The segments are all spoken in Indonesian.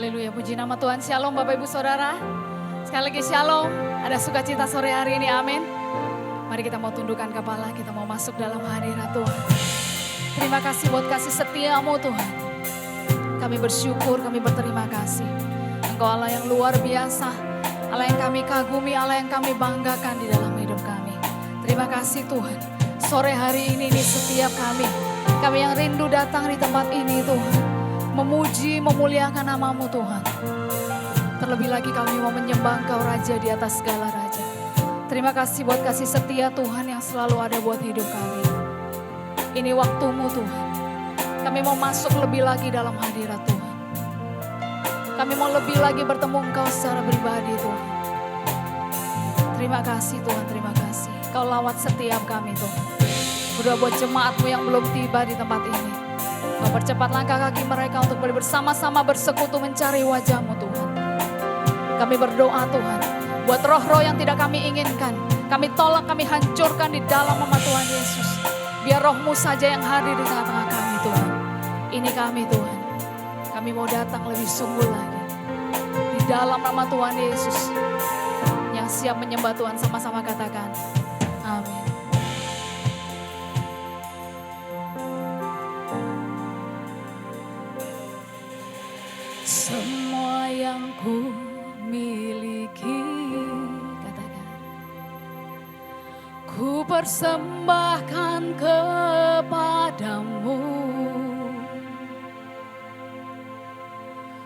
Haleluya, puji nama Tuhan. Shalom Bapak Ibu Saudara. Sekali lagi shalom, ada sukacita sore hari ini, amin. Mari kita mau tundukkan kepala, kita mau masuk dalam hadirat Tuhan. Terima kasih buat kasih setiamu Tuhan. Kami bersyukur, kami berterima kasih. Engkau Allah yang luar biasa, Allah yang kami kagumi, Allah yang kami banggakan di dalam hidup kami. Terima kasih Tuhan. Sore hari ini setiap kami yang rindu datang di tempat ini Tuhan, memuji, memuliakan namamu Tuhan. Terlebih lagi kami mau menyembah Engkau Raja di atas segala Raja. Terima kasih buat kasih setia Tuhan yang selalu ada buat hidup kami. Ini waktumu Tuhan. Kami mau masuk lebih lagi dalam hadirat Tuhan. Kami mau lebih lagi bertemu Engkau secara pribadi Tuhan. Terima kasih Tuhan, terima kasih. Kau lawat setiap kami Tuhan. Berdoa buat jemaatmu yang belum tiba di tempat ini. Kau percepat langkah kaki mereka untuk boleh bersama-sama bersekutu mencari wajah-Mu Tuhan. Kami berdoa Tuhan, buat roh-roh yang tidak kami inginkan, kami tolak, kami hancurkan di dalam nama Tuhan Yesus. Biar roh-Mu saja yang hadir di tengah-tengah kami Tuhan. Ini kami Tuhan, kami mau datang lebih sungguh lagi. Di dalam nama Tuhan Yesus, yang siap menyembah Tuhan sama-sama katakan, amin. Semua yang ku miliki, katakan, ku persembahkan kepadamu.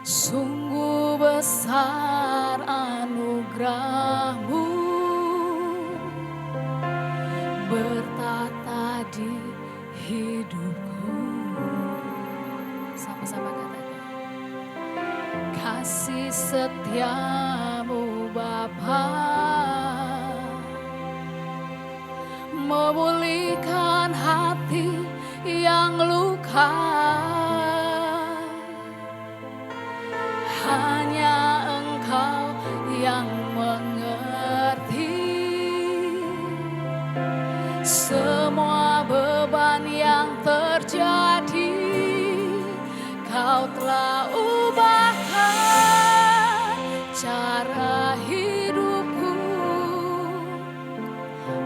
Sungguh besar anugerah-Mu, bertata di hidupku. Sama-sama katakan, kasih setiamu Bapa memulihkan hati yang luka. Hanya Engkau yang mengerti semua beban yang terjadi. Kau telah ubahkan cara hidupku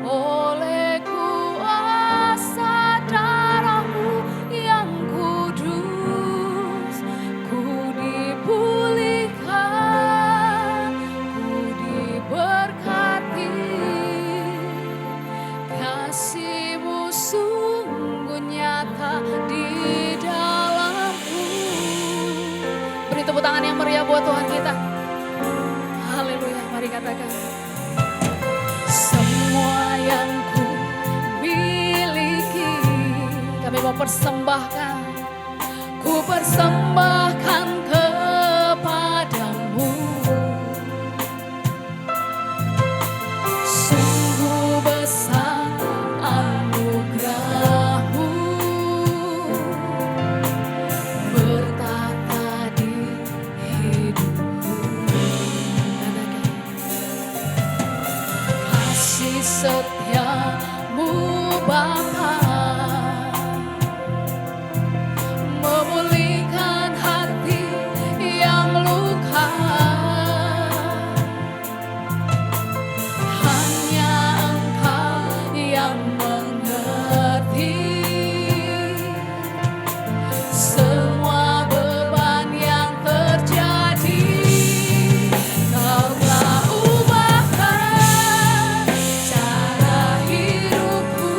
oleh kuasa darah-Mu yang kudus. Ku dipulihkan, ku diberkati. Kasih-Mu sungguh nyata di dalamku. Beri tepuk tangan yang meriah buat Tuhan kita. Haleluya, mari katakan. Semua yang ku miliki, kami mau persembahkan. Ku persembahkan kepadamu. Sungguh besar anugerah-Mu, bertata di hidupku. Katakan, kasih setia-Mu Bapa memulihkan hati yang luka. Hanya Engkau yang mengerti semua beban yang terjadi. Kau telah ubahkan cara hidupku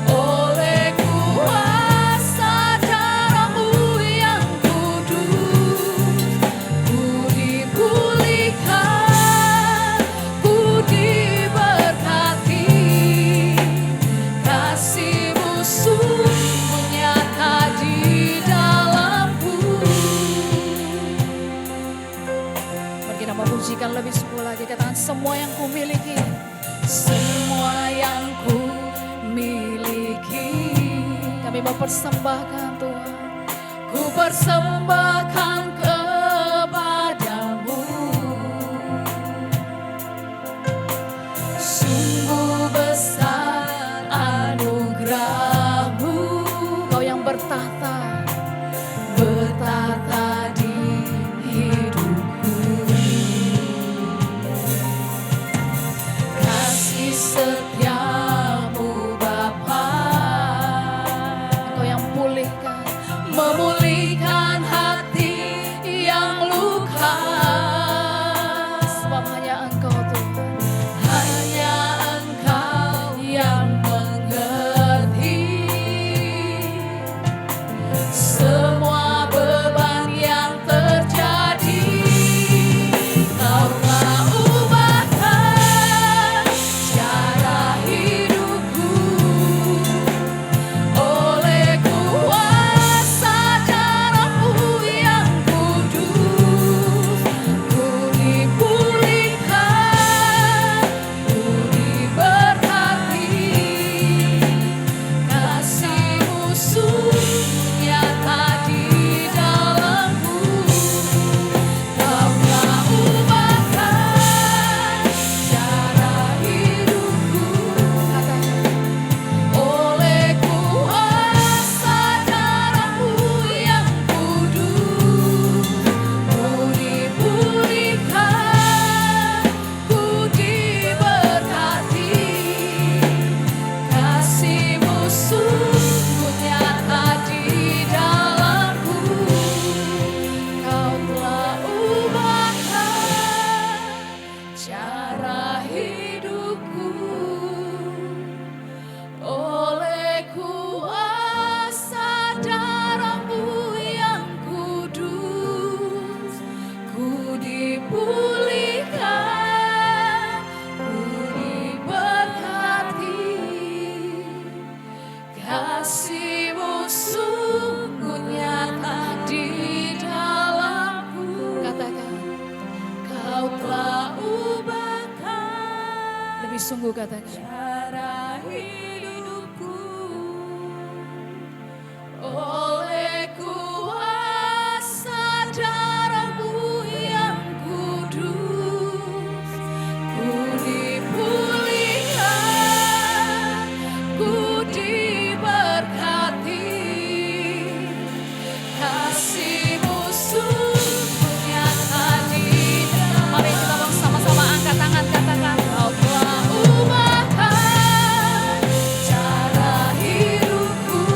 oleh kuasa darah-Mu yang kudus. Ku dipulihkan, ku diberkati. Kasih-Mu sungguh nyata di dalamku. Mari kita memujikan lebih sungguh lagi. Katakan, semua yang ku miliki, semua yang ku miliki, kami mau persembahkan Tuhan. Ku persembahkan kepadamu. Sungguh besar anugerah-Mu, Kau yang bertahta, bertahta setiamu Bapa. Engkau yang pulihkan, memulihkan hati yang luka. Sebab hanya Engkau Tuhan, hanya Engkau yang mengerti semua beban yang terjadi. Kau telah ubahkan cara hidupku oleh kuasa darah-Mu yang kudus. Ku dipulihkan, ku diberkati, kasih-Mu sungguh nyata di dalamku. Kau telah ubahkan cara hidupku oleh kuasa darah-Mu yang kudus. Ku dipulihkan, ku diberkati, kasih-Mu sungguh nyata di dalamku. Kau telah ubahkan cara hidupku oleh kuasa darah-Mu yang kudus. Ku dipulihkan, ku diberkati, kasih-Mu sungguh nyata di dalamku. Katakan, Kau telah ubahkan. Lebih sungguh katakan, cara hidupku oleh kuasa darah-Mu yang kudus. Ku dipulihkan, ku diberkati, kasih-Mu sungguh nyata di dalam. Mari kita bersama-sama angkat tangan, katakan, Kau telah ubahkan cara hidupku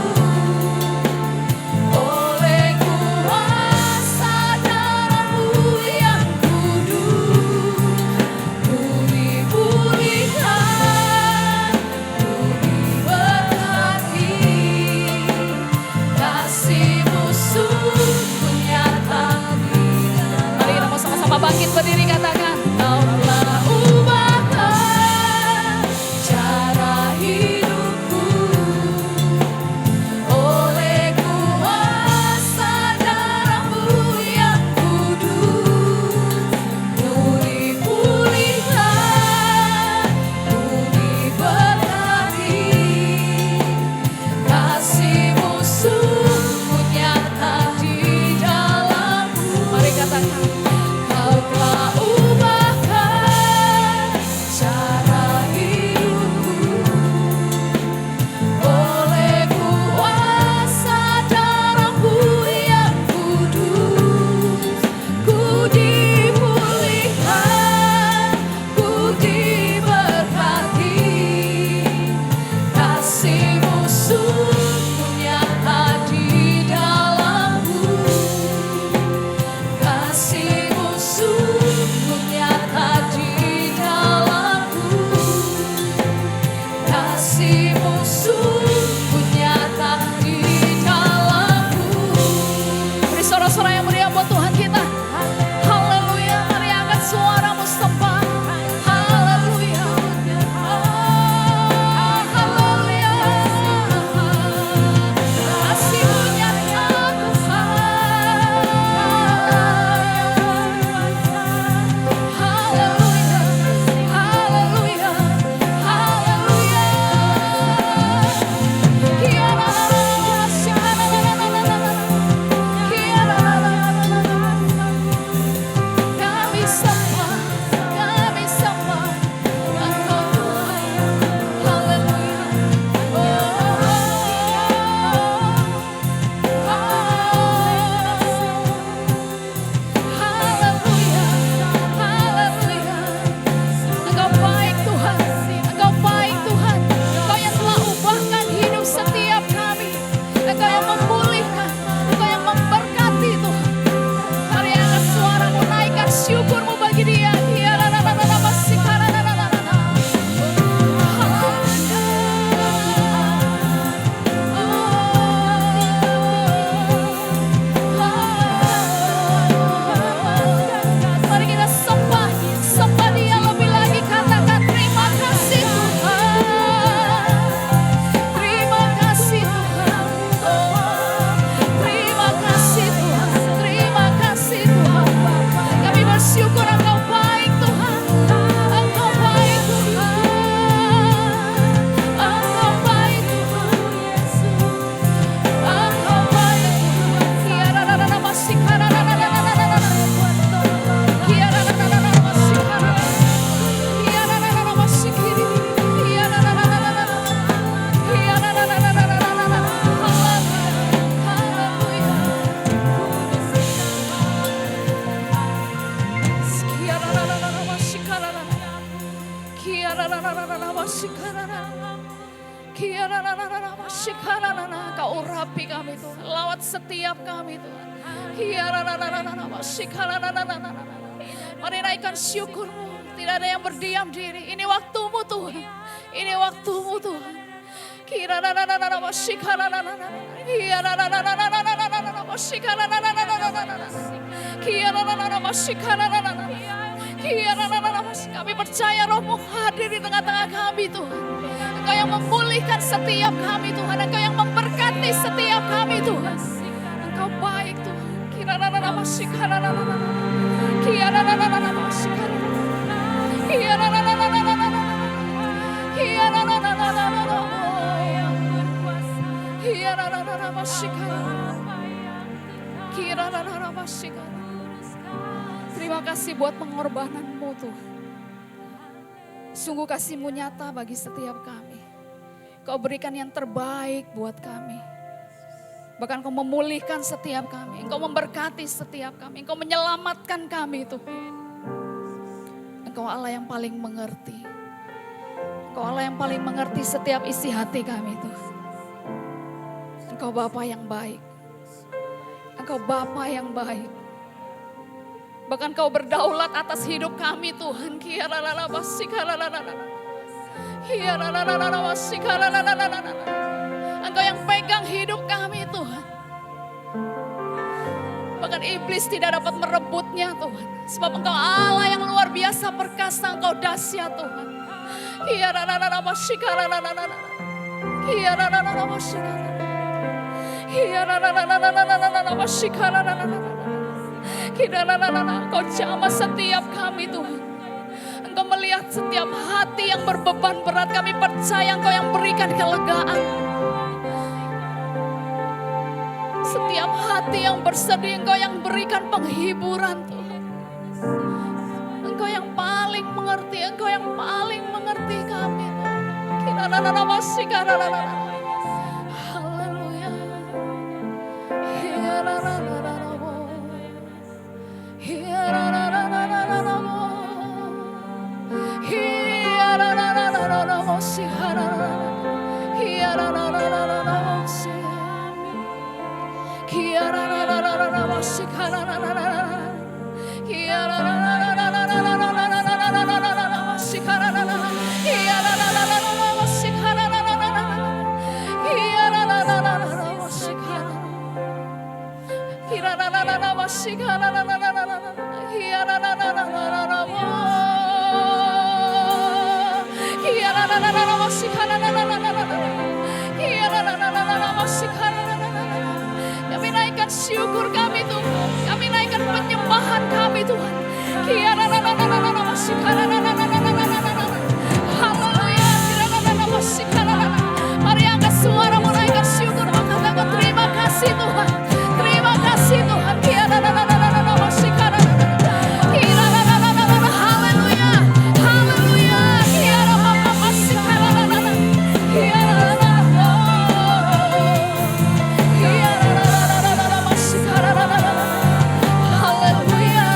Kau urapi kami Tuhan, lawat setiap kami Tuhan. Mari naikkan syukur-Mu, tidak ada yang berdiam diri. Ini waktu-Mu Tuhan, ini waktu-Mu Tuhan. Kami percaya Roh-Mu hadir di tengah-tengah kami Tuhan. Engkau yang memulihkan setiap kami Tuhan. Engkau yang memberkati setiap kami Tuhan. Engkau baik Tuhan. Terima kasih buat pengorbanan-Mu Tuhan. Sungguh kasih-Mu nyata bagi setiap kami. Kau berikan yang terbaik buat kami. Bahkan Kau memulihkan setiap kami. Engkau memberkati setiap kami. Engkau menyelamatkan kami Tuhan. Engkau Allah yang paling mengerti. Engkau Allah yang paling mengerti setiap isi hati kami Tuhan. Engkau Bapa yang baik. Engkau Bapa yang baik. Bahkan Kau berdaulat atas hidup kami Tuhan. Engkau yang pegang hidup kami Tuhan. Bahkan iblis tidak dapat merebutnya Tuhan. Sebab Engkau Allah yang luar biasa perkasa, Engkau dahsyat Tuhan. Kau jamah setiap kami Tuhan. Engkau melihat setiap hati yang berbeban berat. Kami percaya Engkau yang berikan kelegaan. Setiap hati yang bersedih Engkau yang berikan penghiburan Tuhan. Engkau yang paling mengerti. Engkau yang paling mengerti kami Tuhan. Kami naikkan syukur kami Tuhan. Kami naikkan penyembahan kami Tuhan. Haleluya. Mari angkat suara menaikkan syukur. Mengatakan terima kasih Tuhan. Terima kasih Tuhan. Haleluya. Haleluya. Haleluya.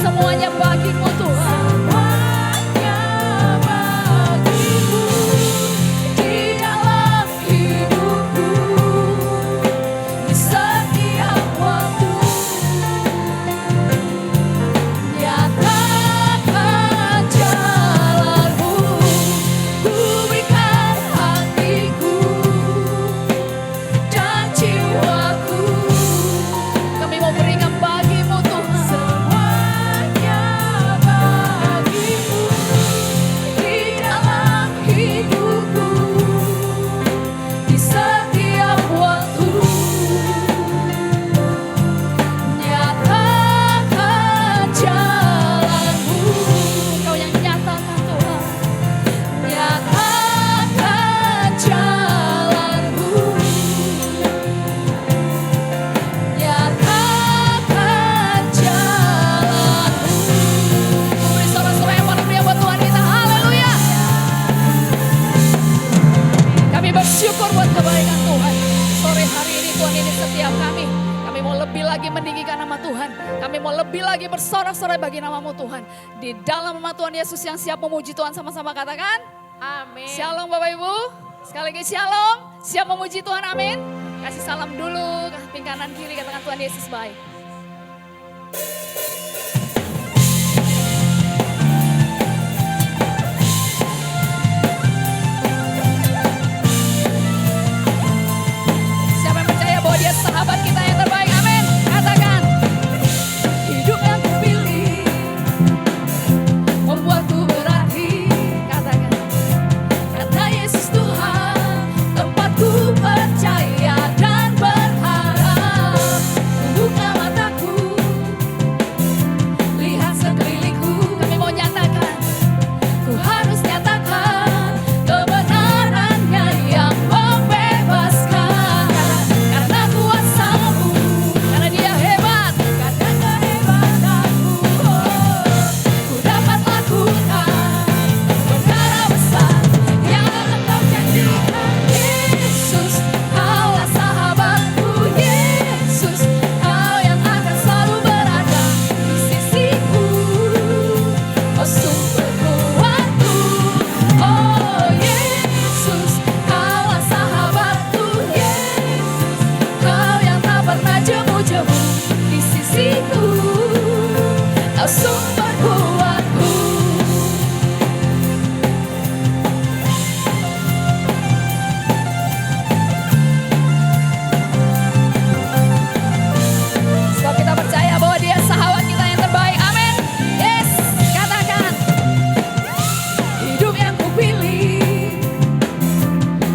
semuanya bagimu Tuhan. Semuanya bagimu di dalam hidupku, di setiap waktu. Nyatakan jalanmu, ku berikan hatiku dan jiwaku. Kami mau berikan bagimu Tuhan. Semuanya bagimu di dalam hidupku, di setiap waktu. Nyatakan jalanmu, Kau yang nyatakan Tuhan. Nyatakan jalanmu, nyatakan jalanmu. Beri sorak-sorai yang paling meriah buat Tuhan kita. Haleluya. Kami bersyukur buat kebaikan Tuhan. Sore hari ini Tuhan ini setiap kami. Kami mau lebih lagi meninggikan nama Tuhan. Kami mau lebih lagi bersorak-sorai bagi namamu Tuhan. Di dalam nama Tuhan Yesus yang siap memuji Tuhan, sama-sama katakan. Amin. Shalom Bapak Ibu. Sekali lagi shalom. Siap memuji Tuhan, amin. Kasih salam dulu, ke kanan kiri, katakan Tuhan Yesus baik. Siapa yang percaya bahwa Dia sahabat kita yang terbaik, amin. Katakan. Hidup yang kupilih membuatku berarti, katakan. Karena Yesus Tuhan, tempatku percaya dan berharap. Buka mataku, lihat sekelilingku. Kami mau nyatakan, ku harus nyatakan kebenarannya yang membebaskan. Karena kuasa-Mu, karena Dia hebat, karena kehebatanmu, ku dapat lakukan perkara besar yang Engkau janjikan. Yesus, Kaulah sahabatku. Yesus, Kau yang akan selalu berada di sisiku. Oh sumber kuatku. Oh Yesus, Kaulah sahabatku. Yesus, Kau yang tak pernah jemu-jemu di sisiku. Oh sumber kuatku. Sebab kita percaya bahwa Dia sahabat kita yang terbaik. Amin. Yes, katakan. Hidup yang kupilih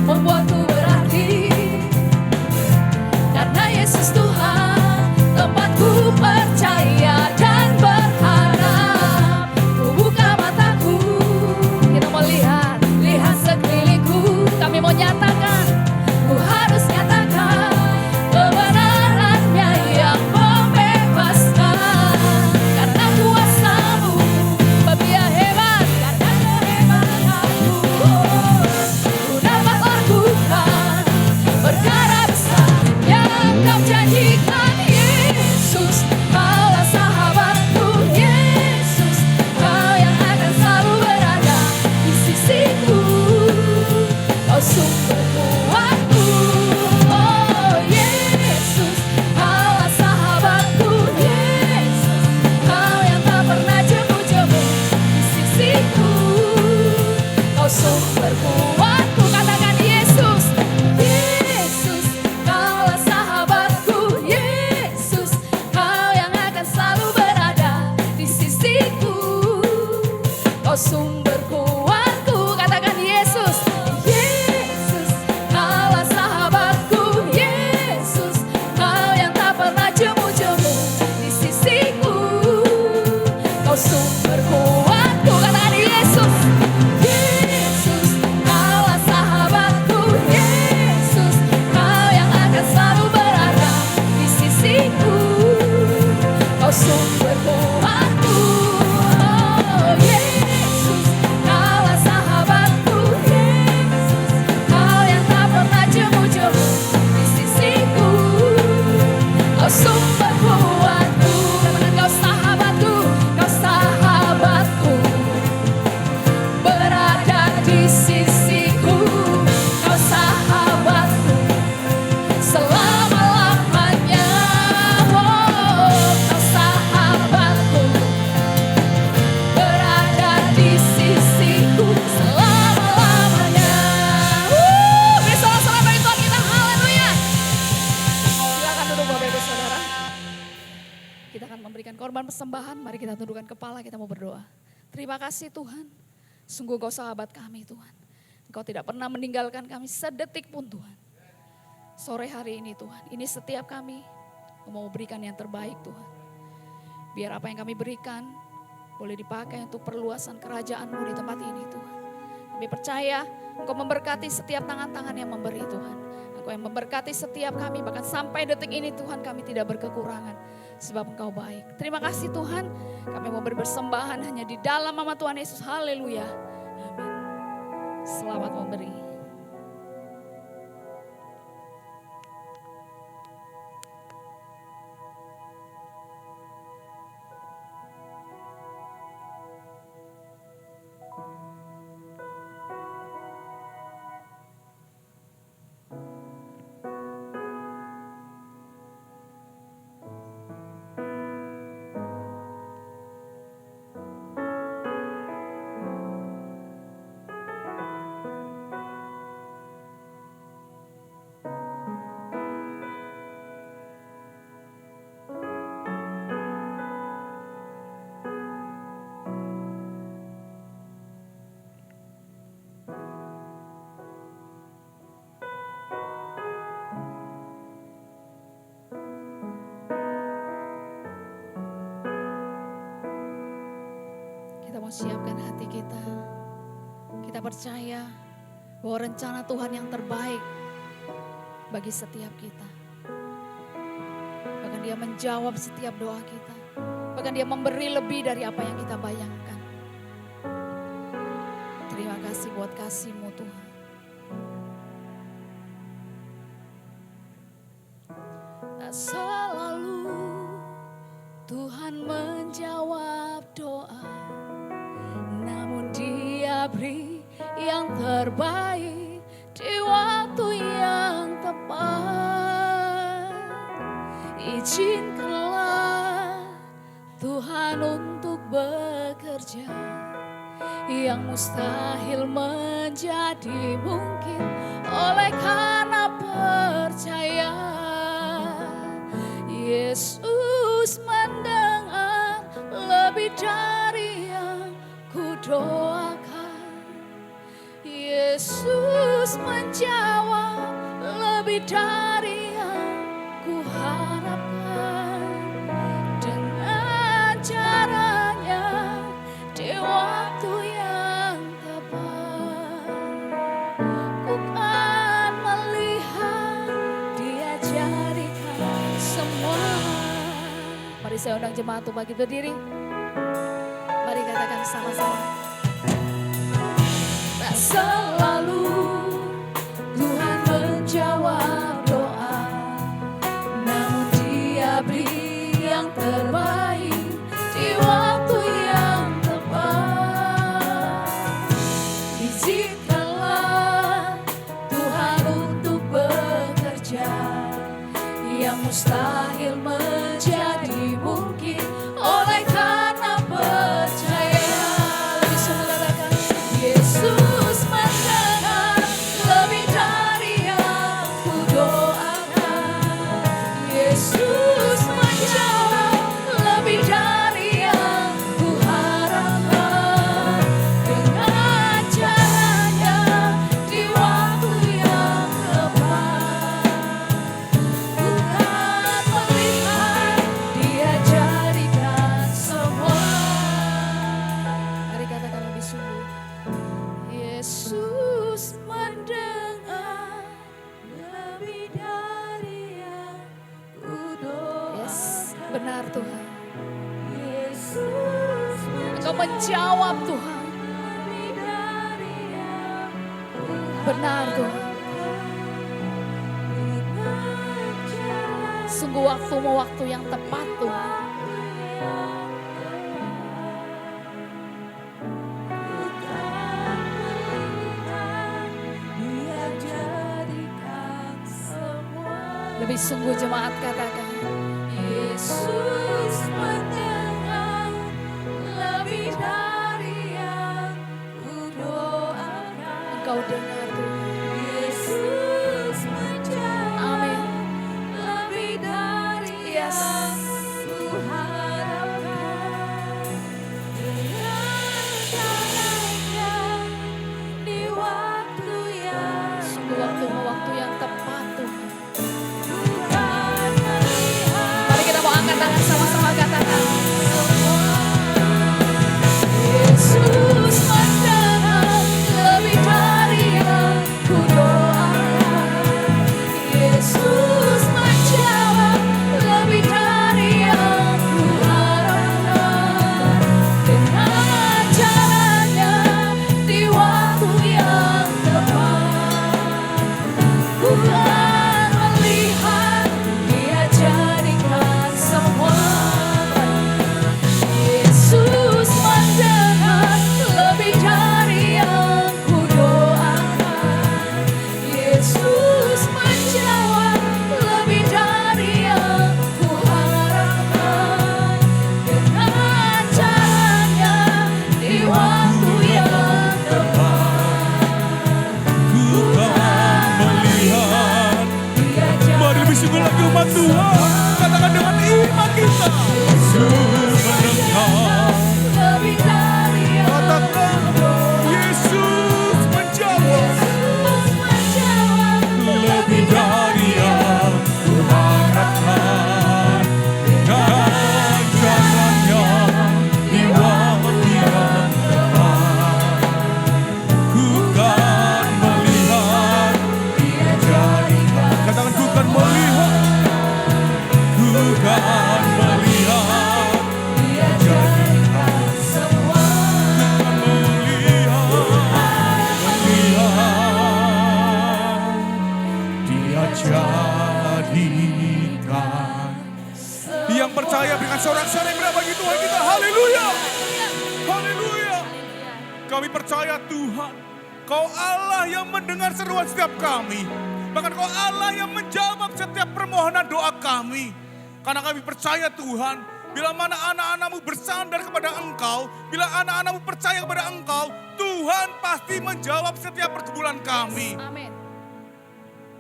membuatku berarti. Karena Yesus Tuhan, tempatku percaya dan berharap. Ku buka mataku, kita mau lihat sekelilingku. Kami mau nyatakan, ku harus nyatakan kebenarannya yang membebaskan. Karena kuasa-Mu, sebab Dia hebat, karena kehebatanmu, ku dapat lakukan perkara besar yang Kau janjikan. Yesus, Kaulah sahabatku. Yesus, Kau yang akan selalu berada di sisiku. Kau sumber kuatku. Oh Yesus, Kaulah sahabatku. Yesus, Kau yang tak pernah jemu-jemu di sisiku. Kau sumber kuatku. Katakan Yesus. Yesus, Kaulah sahabatku. Yesus, Kau yang akan selalu berada di sisiku. Kau sumber kuatku. Katakan Yesus. Yesus, Kaulah sahabatku. Yesus, Kau yang tak pernah jemu-jemu di sisiku. Kau sumber kuatku. Katakan Yesus. Yesus, Kaulah sahabatku. Yesus, Kau yang akan selalu berada di sisiku. Kau sumber kuatku. Oh Yesus, persembahan, mari kita tundukkan kepala, kita mau berdoa. Terima kasih Tuhan, sungguh Engkau sahabat kami Tuhan. Engkau tidak pernah meninggalkan kami sedetik pun Tuhan. Sore hari ini Tuhan, ini setiap kami mau berikan yang terbaik Tuhan. Biar apa yang kami berikan boleh dipakai untuk perluasan kerajaan-Mu di tempat ini Tuhan. Kami percaya Engkau memberkati setiap tangan-tangan yang memberi Tuhan. Engkau yang memberkati setiap kami, bahkan sampai detik ini Tuhan kami tidak berkekurangan. Sebab Engkau baik. Terima kasih Tuhan, kami mau bersembahan hanya di dalam nama Tuhan Yesus. Haleluya. Amin. Selamat memberi. Siapkan hati kita. Kita percaya bahwa rencana Tuhan yang terbaik bagi setiap kita. Bahkan Dia menjawab setiap doa kita. Bahkan Dia memberi lebih dari apa yang kita bayangkan. Terima kasih buat kasih-Mu Tuhan. Tak selalu Tuhan menjawab doa, namun Dia beri yang terbaik di waktu yang tepat. Izinkanlah Tuhan untuk bekerja, yang mustahil menjadi mungkin oleh karena percaya. Yesus mendengar lebih dari yang ku doakan. Yesus menjawab lebih dari yang ku harapkan. Dengan caranya di waktu yang tepat, ku kan melihat Dia jadikan semua. Mari saya undang jemaat untuk bagi berdiri. Mari katakan sama-sama. Tak selalu Tuhan menjawab doa, namun Dia beri yang terbaik di waktu yang tepat. Izinkanlah Tuhan untuk bekerja, yang mustahil menjadi mungkin oleh karena percaya. Lebih sungguh katakan, Yesus mendengar lebih dari yang ku doakan. Yesus menjawab lebih dari yang ku harapkan. Dengan caranya di waktu yang tepat, ku kan melihat Dia jadikan semua. Mari katakan lebih sungguh. Yesus mendengar lebih dari yang ku doakan. Yes, benar Tuhan. Yesus Engkau menjawab Tuhan. Lebih dari yang ku benar Tuhan. Sungguh waktu-Mu waktu yang tepat Tuhan. Dia jadikan semua. Lebih sungguh jemaat katakan, Yesus mendengar lebih dari yang ku doakan. Engkau dengar Tuhan. Yesus menjawab. Amin. Lebih dari yang ku harapkan. percaya Tuhan, Kau Allah yang mendengar seruan setiap kami. Bahkan Kau Allah yang menjawab setiap permohonan doa kami. Karena kami percaya Tuhan, bila mana anak-anak-Mu bersandar kepada Engkau, bila anak-anak-Mu percaya kepada Engkau, Tuhan pasti menjawab setiap pergumulan kami. Amin.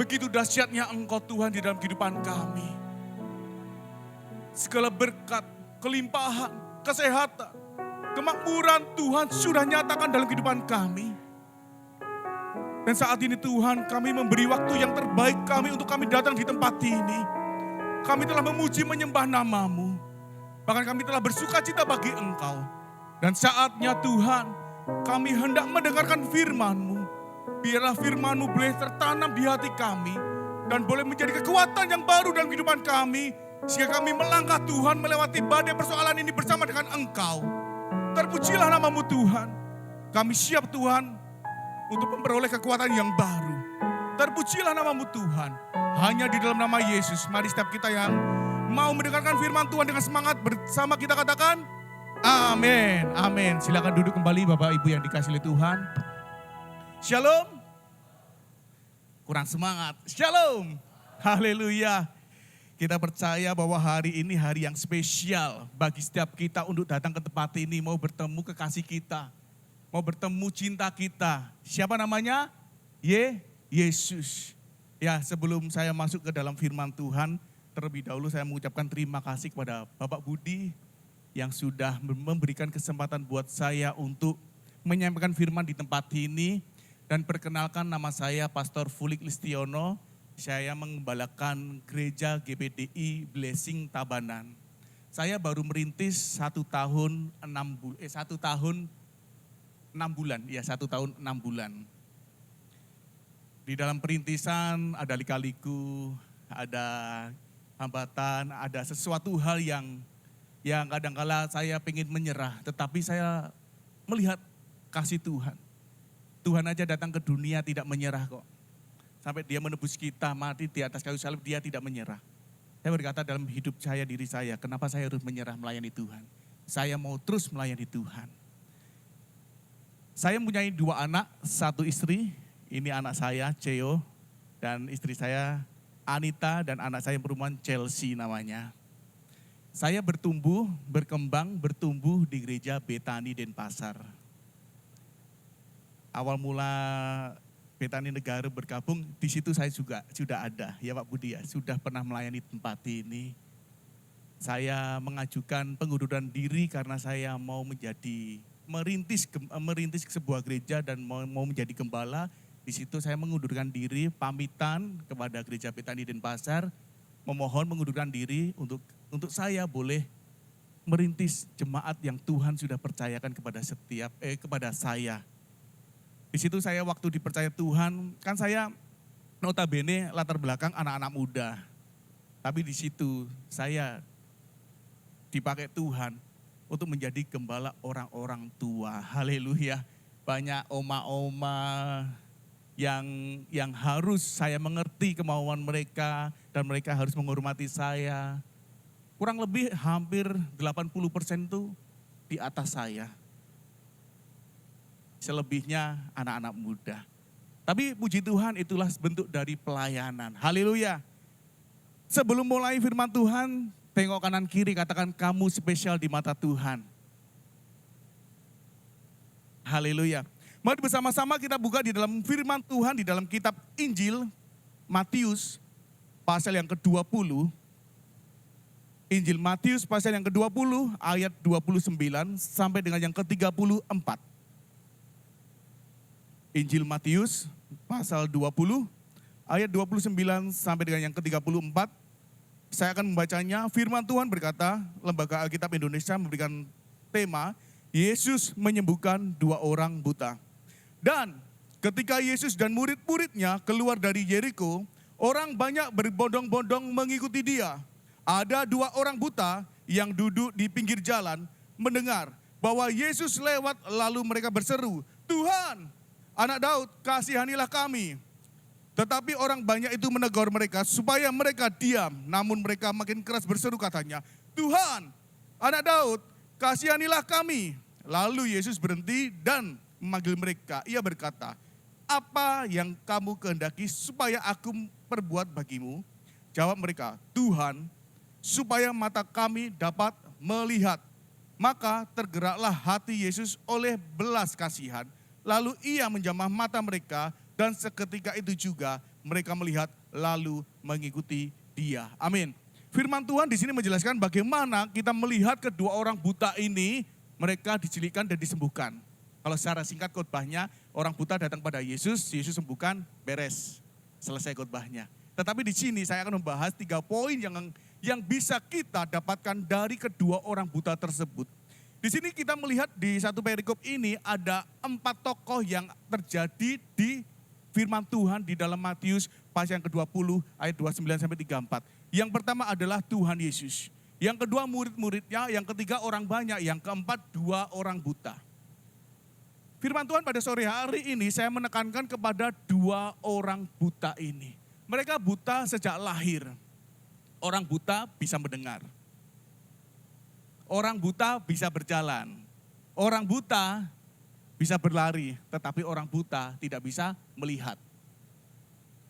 Begitu dahsyatnya Engkau Tuhan di dalam kehidupan kami. Segala berkat, kelimpahan, kesehatan, kemakmuran Tuhan sudah nyatakan dalam kehidupan kami. Dan saat ini Tuhan, kami memberi waktu yang terbaik kami untuk kami datang di tempat ini. Kami telah memuji menyembah nama-Mu. Bahkan kami telah bersuka cita bagi Engkau. Dan saatnya Tuhan, kami hendak mendengarkan firman-Mu. Biarlah firman-Mu boleh tertanam di hati kami. Dan boleh menjadi kekuatan yang baru dalam kehidupan kami. Sehingga kami melangkah Tuhan melewati badai persoalan ini bersama dengan Engkau. Terpujilah nama-Mu Tuhan. Kami siap Tuhan untuk memperoleh kekuatan yang baru. Terpujilah nama-Mu Tuhan. Hanya di dalam nama Yesus, mari setiap kita yang mau mendengarkan firman Tuhan dengan semangat bersama kita katakan, amin, amin. Silakan duduk kembali Bapak Ibu yang dikasihi oleh Tuhan. Shalom. Kurang semangat. Shalom. Haleluya. Kita percaya bahwa hari ini hari yang spesial bagi setiap kita untuk datang ke tempat ini, mau bertemu kekasih kita, mau bertemu cinta kita. Siapa namanya? Yesus. Ya, sebelum saya masuk ke dalam firman Tuhan, terlebih dahulu saya mengucapkan terima kasih kepada Bapak Budi yang sudah memberikan kesempatan buat saya untuk menyampaikan firman di tempat ini. Dan perkenalkan, nama saya Pastor Fulik Listiono. Saya mengembalakan gereja GPDI Blessing Tabanan. Saya baru merintis 1 tahun 6 bulan. Ya, 1 tahun 6 bulan. Di dalam perintisan ada lika-liku, ada hambatan, ada sesuatu hal yang kadang-kala saya pengen menyerah. Tetapi saya melihat kasih Tuhan. Tuhan aja datang ke dunia tidak menyerah kok. Sampai dia menebus kita, mati di atas kayu salib, dia tidak menyerah. Saya berkata dalam hidup saya, diri saya, kenapa saya harus menyerah melayani Tuhan? Saya mau terus melayani Tuhan. Saya mempunyai 2 anak, 1 istri. Ini anak saya, Ceo, dan istri saya, Anita, dan anak saya perempuan, Chelsea namanya. Saya berkembang di gereja Betani Denpasar. Awal mula Betani Negara bergabung, di situ saya juga sudah ada, ya Pak Budi ya, sudah pernah melayani tempat ini. Saya mengajukan pengunduran diri karena saya mau merintis sebuah gereja dan mau menjadi gembala. Di situ saya mengundurkan diri, pamitan kepada gereja Betani Denpasar, memohon mengundurkan diri untuk saya boleh merintis jemaat yang Tuhan sudah percayakan kepada saya. Di situ saya waktu dipercaya Tuhan, kan saya notabene latar belakang anak-anak muda. Tapi di situ saya dipakai Tuhan untuk menjadi gembala orang-orang tua. Haleluya. Banyak oma-oma yang harus saya mengerti kemauan mereka dan mereka harus menghormati saya. Kurang lebih hampir 80% itu di atas saya. Selebihnya anak-anak muda. Tapi puji Tuhan itulah bentuk dari pelayanan. Haleluya. Sebelum mulai firman Tuhan, tengok kanan kiri katakan kamu spesial di mata Tuhan. Haleluya. Mari bersama-sama kita buka di dalam firman Tuhan di dalam kitab Injil Matius pasal yang ke-20. Injil Matius pasal yang ke-20 ayat 29 sampai dengan yang ke-34. Injil Matius pasal 20 ayat 29 sampai dengan yang ke-34. Saya akan membacanya. Firman Tuhan berkata, Lembaga Alkitab Indonesia memberikan tema Yesus menyembuhkan 2 orang buta. Dan ketika Yesus dan murid-muridnya keluar dari Yeriko, orang banyak berbondong-bondong mengikuti dia. Ada 2 orang buta yang duduk di pinggir jalan mendengar bahwa Yesus lewat, lalu mereka berseru, Tuhan, Anak Daud, kasihanilah kami. Tetapi orang banyak itu menegur mereka supaya mereka diam. Namun mereka makin keras berseru katanya, Tuhan, Anak Daud, kasihanilah kami. Lalu Yesus berhenti dan memanggil mereka, ia berkata, apa yang kamu kehendaki supaya aku perbuat bagimu? Jawab mereka, Tuhan, supaya mata kami dapat melihat. Maka tergeraklah hati Yesus oleh belas kasihan, lalu ia menjamah mata mereka, dan seketika itu juga mereka melihat lalu mengikuti dia. Amin. Firman Tuhan di sini menjelaskan bagaimana kita melihat kedua orang buta ini, mereka diculikkan dan disembuhkan. Kalau secara singkat khotbahnya, orang buta datang pada Yesus, Yesus sembuhkan, beres, selesai khotbahnya. Tetapi di sini saya akan membahas 3 poin yang bisa kita dapatkan dari kedua orang buta tersebut. Di sini kita melihat di satu perikop ini ada 4 tokoh yang terjadi di firman Tuhan di dalam Matius pasal yang ke-20 ayat 29 sampai 34. Yang pertama adalah Tuhan Yesus. Yang kedua murid-muridnya, yang ketiga orang banyak, yang keempat 2 orang buta. Firman Tuhan pada sore hari ini saya menekankan kepada 2 orang buta ini. Mereka buta sejak lahir. Orang buta bisa mendengar. Orang buta bisa berjalan. Orang buta bisa berlari, tetapi orang buta tidak bisa melihat.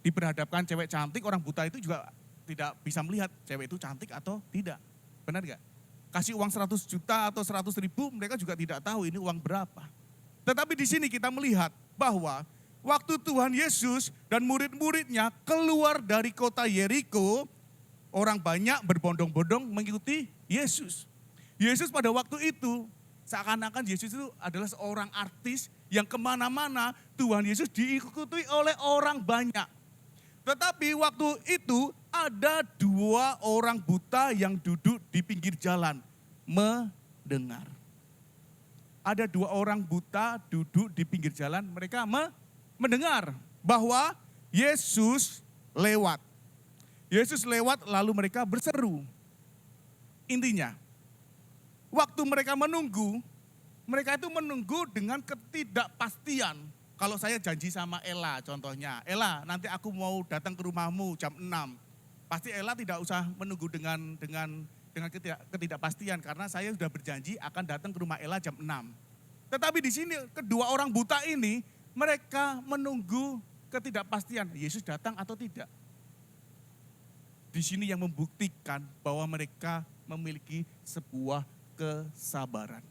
Diperhadapkan cewek cantik, orang buta itu juga tidak bisa melihat cewek itu cantik atau tidak. Benar gak? Kasih uang 100 juta atau 100 ribu, mereka juga tidak tahu ini uang berapa. Tetapi di sini kita melihat bahwa waktu Tuhan Yesus dan murid-muridnya keluar dari kota Yeriko, orang banyak berbondong-bondong mengikuti Yesus. Yesus pada waktu itu, seakan-akan Yesus itu adalah seorang artis yang kemana-mana Tuhan Yesus diikuti oleh orang banyak. Tetapi waktu itu ada 2 orang buta yang duduk di pinggir jalan mendengar. Ada 2 orang buta duduk di pinggir jalan, mereka mendengar bahwa Yesus lewat. Yesus lewat lalu mereka berseru. Intinya, waktu mereka menunggu, mereka itu menunggu dengan ketidakpastian. Kalau saya janji sama Ella contohnya, Ella nanti aku mau datang ke rumahmu jam 6. Pasti Ella tidak usah menunggu dengan ketidakpastian karena saya sudah berjanji akan datang ke rumah Ella jam 6. Tetapi di sini kedua orang buta ini mereka menunggu ketidakpastian Yesus datang atau tidak. Di sini yang membuktikan bahwa mereka memiliki sebuah kesabaran.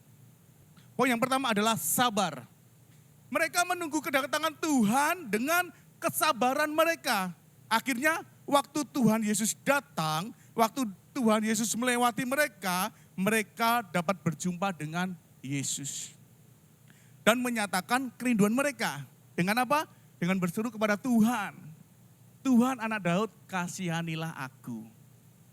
Poin yang pertama adalah sabar. Mereka menunggu kedatangan Tuhan dengan kesabaran mereka. Akhirnya waktu Tuhan Yesus datang, waktu Tuhan Yesus melewati mereka, mereka dapat berjumpa dengan Yesus. Dan menyatakan kerinduan mereka. Dengan apa? Dengan berseru kepada Tuhan. Tuhan anak Daud, kasihanilah aku.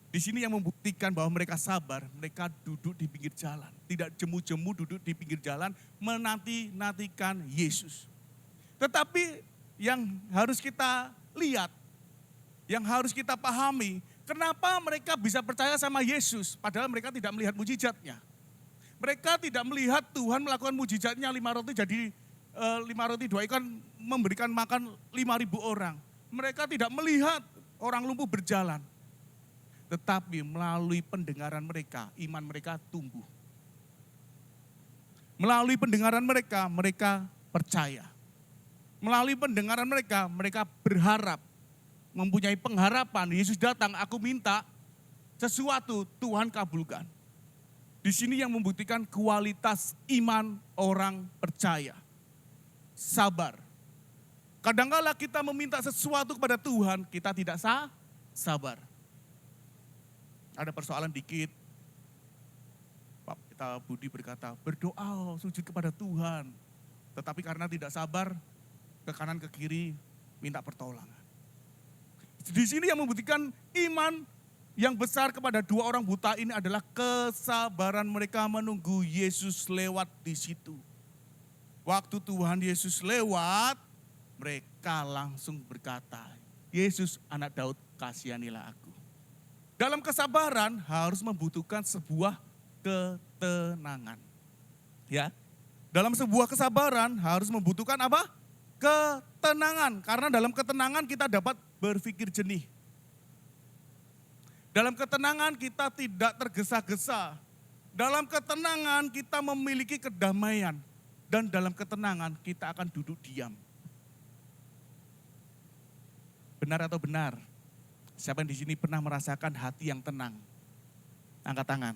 Di sini yang membuktikan bahwa mereka sabar, mereka duduk di pinggir jalan. Tidak jemu-jemu duduk di pinggir jalan, menanti-nantikan Yesus. Tetapi yang harus kita lihat, yang harus kita pahami, kenapa mereka bisa percaya sama Yesus, padahal mereka tidak melihat mujizatnya. Mereka tidak melihat Tuhan melakukan mujizatnya 5 roti jadi 5 roti 2 ikan memberikan makan 5.000 orang. Mereka tidak melihat orang lumpuh berjalan. Tetapi melalui pendengaran mereka, iman mereka tumbuh. Melalui pendengaran mereka, mereka percaya. Melalui pendengaran mereka, mereka berharap. Mempunyai pengharapan, Yesus datang, aku minta sesuatu, Tuhan kabulkan. Di sini yang membuktikan kualitas iman orang percaya. Sabar. Kadangkala kita meminta sesuatu kepada Tuhan, kita tidak sabar. Ada persoalan dikit, Pak kita Budi berkata, berdoa sujud kepada Tuhan. Tetapi karena tidak sabar, ke kanan ke kiri minta pertolongan. Di sini yang membuktikan iman yang besar kepada 2 orang buta ini adalah kesabaran mereka menunggu Yesus lewat di situ. Waktu Tuhan Yesus lewat, mereka langsung berkata, Yesus anak Daud, kasihanilah aku. Dalam kesabaran harus membutuhkan sebuah ketenangan. Ya. Dalam sebuah kesabaran harus membutuhkan apa? Ketenangan. Karena dalam ketenangan kita dapat berpikir jernih. Dalam ketenangan kita tidak tergesa-gesa. Dalam ketenangan kita memiliki kedamaian. Dan dalam ketenangan kita akan duduk diam. Benar atau benar? Siapa yang di sini pernah merasakan hati yang tenang? Angkat tangan.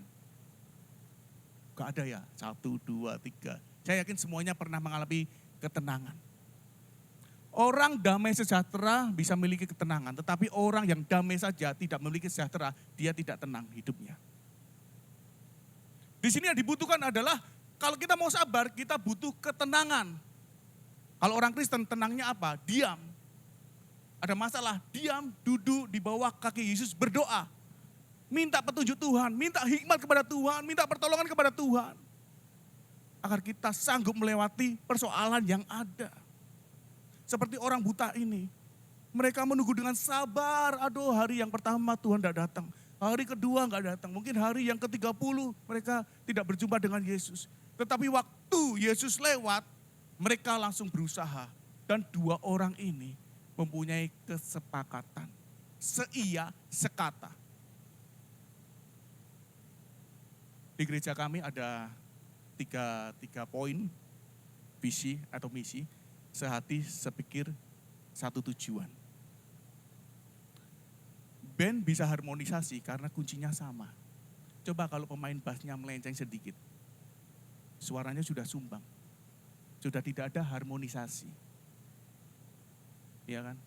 Gak ada ya? 1, 2, 3. Saya yakin semuanya pernah mengalami ketenangan. Orang damai sejahtera bisa memiliki ketenangan. Tetapi orang yang damai saja tidak memiliki sejahtera, dia tidak tenang hidupnya. Di sini yang dibutuhkan adalah kalau kita mau sabar, kita butuh ketenangan. Kalau orang Kristen tenangnya apa? Diam. Ada masalah, diam, duduk di bawah kaki Yesus, berdoa. Minta petunjuk Tuhan, minta hikmat kepada Tuhan, minta pertolongan kepada Tuhan. Agar kita sanggup melewati persoalan yang ada. Seperti orang buta ini. Mereka menunggu dengan sabar, aduh hari yang pertama Tuhan tidak datang. Hari kedua enggak datang, mungkin hari yang ke-30 mereka tidak berjumpa dengan Yesus. Tetapi waktu Yesus lewat, mereka langsung berusaha. Dan 2 orang ini mempunyai kesepakatan. Seia, sekata. Di gereja kami ada tiga poin visi atau misi. Sehati, sepikir, satu tujuan. Band bisa harmonisasi karena kuncinya sama. Coba kalau pemain bassnya melenceng sedikit. Suaranya sudah sumbang. Sudah tidak ada harmonisasi. Iya kan?